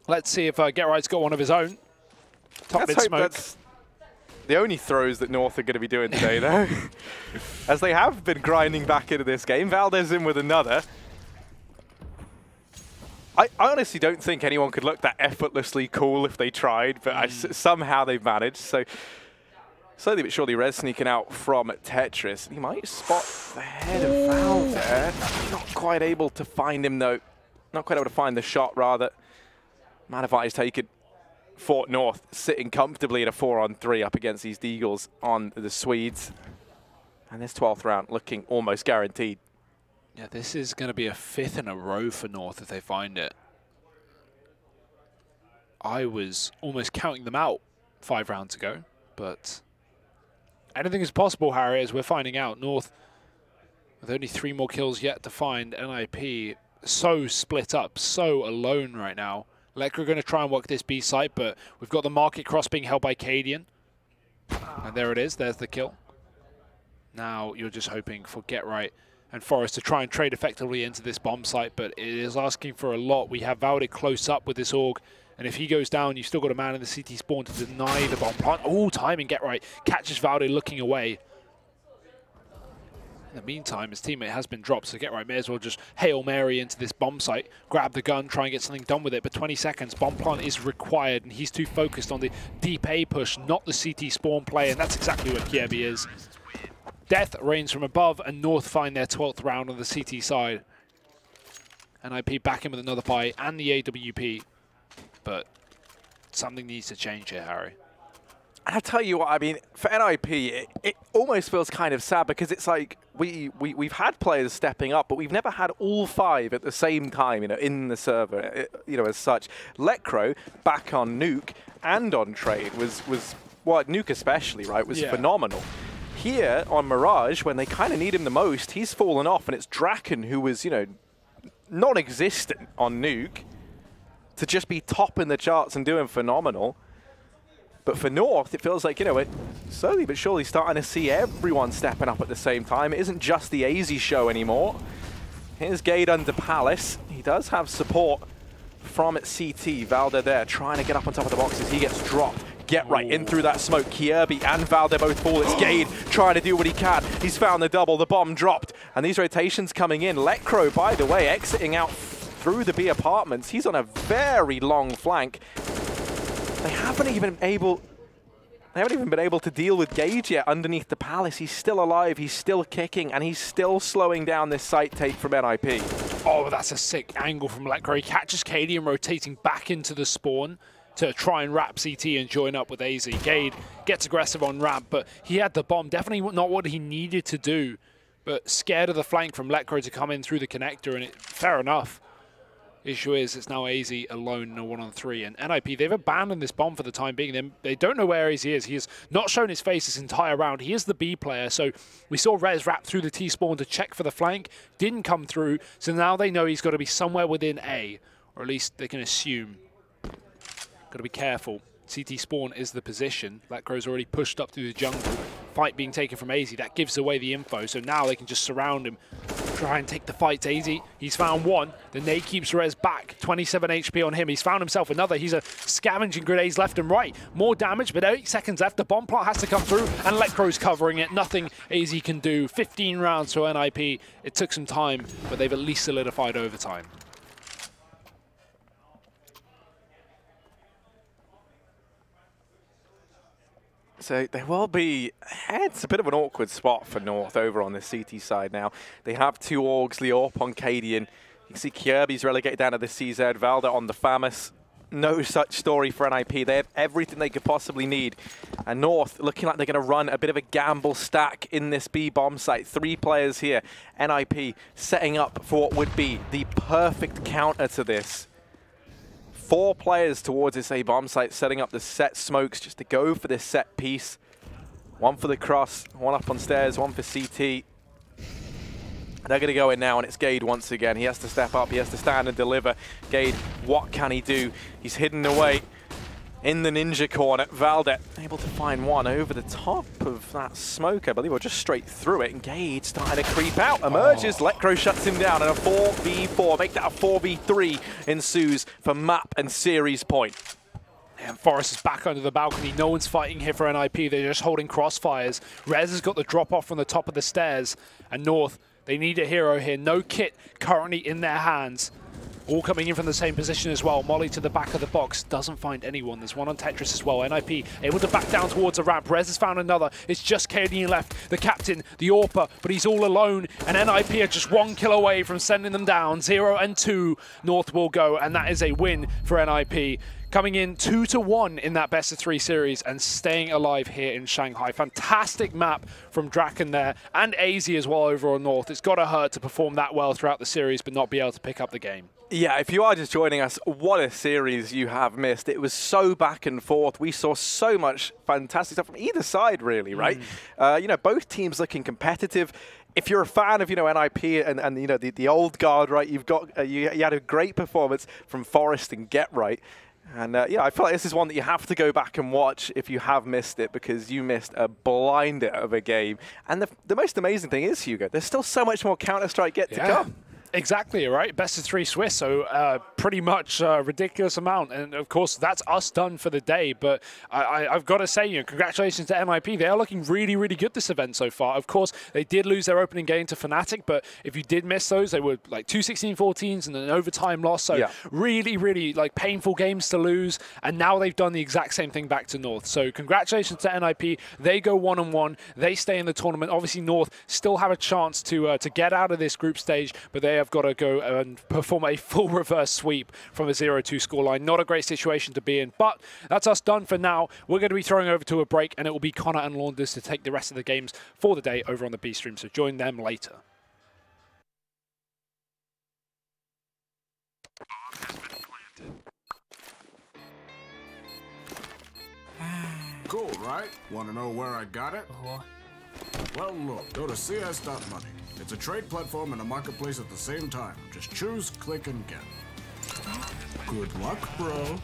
Let's see if GetRight's got one of his own. Top mid smoke. That's the only throws that North are going to be doing today, though. As they have been grinding back into this game. Valdez in with another. I honestly don't think anyone could look that effortlessly cool if they tried, but somehow they've managed. So slowly but surely, Rez sneaking out from Tetris. He might spot the head of Val there. Not quite able to find him, though. Not quite able to find the shot, rather. Man advantage taken. Fort North sitting comfortably at a 4-on-3 up against these Deagles on the Swedes. And this 12th round looking almost guaranteed. Yeah, this is going to be a 5th in a row for North if they find it. I was almost counting them out 5 rounds ago, but anything is possible, Harry, as we're finding out. North, with only 3 more kills yet to find, NiP so split up, so alone right now. Lecro going to try and work this B site, but we've got the market cross being held by Cadian. And there it is, there's the kill. Now you're just hoping for GetRight and Forrest to try and trade effectively into this bomb site, but it is asking for a lot. We have Valde close up with this AUG, and if he goes down, you've still got a man in the CT spawn to deny the bomb plant. Oh, timing GetRight catches Valde looking away. In the meantime, his teammate has been dropped, so GetRight may as well just Hail Mary into this bomb site, grab the gun, try and get something done with it, but 20 seconds, bomb plant is required, and he's too focused on the deep A push, not the CT spawn play, and that's exactly what Kirby is. Death reigns from above, and North find their 12th round on the CT side. NiP back in with another buy and the AWP, but something needs to change here, Harry. And I'll tell you what, I mean, for NiP, it almost feels kind of sad because it's like we've had players stepping up, but we've never had all 5 at the same time, you know, in the server, you know, as such. Lecro back on Nuke and on Trade was well, Nuke especially, right, was phenomenal. Here on Mirage, when they kind of need him the most, he's fallen off, and it's Draken who was, you know, non-existent on Nuke to just be top in the charts and doing phenomenal. But for North, it feels like, you know, it slowly but surely starting to see everyone stepping up at the same time. It isn't just the AZ show anymore. Here's Gade under Palace. He does have support from CT. Valde there trying to get up on top of the boxes. He gets dropped. GetRight in through that smoke. Kirby and Valde both fall. It's Gade trying to do what he can. He's found the double. The bomb dropped. And these rotations coming in. Lecro, by the way, exiting out through the B apartments. He's on a very long flank. They haven't even able They haven't even been able to deal with Gage yet underneath the Palace. He's still alive, he's still kicking, and he's still slowing down this site take from NiP. Oh, that's a sick angle from Letcro. He catches Cadian rotating back into the spawn to try and wrap CT and join up with AZ. Gade gets aggressive on ramp, but he had the bomb. Definitely not what he needed to do, but scared of the flank from Letcro to come in through the connector, and fair enough. Issue is, it's now AZ alone in a 1-on-3, and NiP, they've abandoned this bomb for the time being. They don't know where AZ is. He has not shown his face this entire round. He is the B player, so we saw Rez wrap through the T-spawn to check for the flank. Didn't come through, so now they know he's got to be somewhere within A, or at least they can assume. Got to be careful. CT spawn is the position. Letcro's already pushed up through the jungle. Fight being taken from AZ. That gives away the info. So now they can just surround him. Try and take the fight to AZ. He's found one. The nade keeps Rez back. 27 HP on him. He's found himself another. He's a scavenging grenades left and right. More damage, but 8 seconds left. The bomb plot has to come through, and Letcro's covering it. Nothing AZ can do. 15 rounds for NiP. It took some time, but they've at least solidified overtime. So they will be ahead. It's a bit of an awkward spot for North over on the CT side now. They have 2 Orgs, Leorp on Cadian. You can see Kirby's relegated down to the CZ, Valda on the Famus. No such story for NiP. They have everything they could possibly need. And North looking like they're going to run a bit of a gamble stack in this B bomb site. 3 players here. NiP setting up for what would be the perfect counter to this. 4 players towards this A bomb site, setting up the set smokes just to go for this set piece. 1 for the cross, 1 up on stairs, 1 for CT. They're going to go in now, and it's Gade once again. He has to step up, he has to stand and deliver. Gade, what can he do? He's hidden away in the ninja corner. Valdet able to find one over the top of that smoke, I believe, or just straight through it. And Gade starting to creep out. Emerges, Letcro shuts him down, and a 4v4. Make that a 4v3 ensues for map and series point. And Forest is back under the balcony. No one's fighting here for NiP. They're just holding crossfires. Rez has got the drop off from the top of the stairs. And North, they need a hero here. No kit currently in their hands. All coming in from the same position as well. Molly to the back of the box. Doesn't find anyone. There's one on Tetris as well. NiP able to back down towards a ramp. Rez has found another. It's just Cadian left. The captain, the AWPer, but he's all alone. And NiP are just 1 kill away from sending them down. 0 and 2. North will go. And that is a win for NiP. Coming in 2-1 in that best-of-3 series and staying alive here in Shanghai. Fantastic map from Draken there, and AZ as well over on North. It's got to hurt to perform that well throughout the series but not be able to pick up the game. Yeah, if you are just joining us, what a series you have missed. It was so back and forth. We saw so much fantastic stuff from either side, really, right? You know, both teams looking competitive. If you're a fan of, you know, NiP and you know, the old guard, right, you've got you had a great performance from Forest and Get Right. And yeah, I feel like this is one that you have to go back and watch if you have missed it, because you missed a blinder of a game. And the most amazing thing is, Hugo, there's still so much more Counter-Strike to come. Exactly, right? Best of 3 Swiss, so pretty much a ridiculous amount. And of course, that's us done for the day. But I've got to say, you know, congratulations to NiP. They are looking really, really good this event so far. Of course, they did lose their opening game to Fnatic, but if you did miss those, they were like 2 16-14s and an overtime loss. So really, really like painful games to lose. And now they've done the exact same thing back to North. So congratulations to NiP. They go 1-1. They stay in the tournament. Obviously, North still have a chance to get out of this group stage, but they have got to go and perform a full reverse sweep from a 0-2 scoreline. Not a great situation to be in, but that's us done for now. We're going to be throwing over to a break, and it will be Connor and Launders to take the rest of the games for the day over on the B stream, so join them later. Cool, right? Want to know where I got it? Well, look, go to CS.money. It's a trade platform and a marketplace at the same time. Just choose, click, and get. Good luck, bro.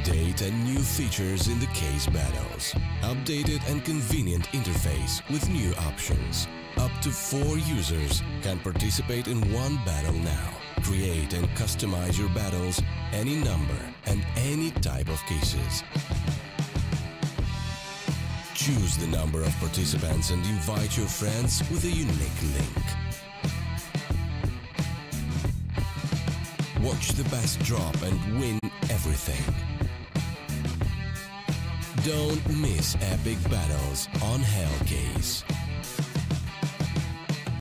Update and new features in the case battles. Updated and convenient interface with new options. Up to 4 users can participate in one battle now. Create and customize your battles, any number and any type of cases. Choose the number of participants and invite your friends with a unique link. Watch the best drop and win everything. Don't miss epic battles on Hellcase.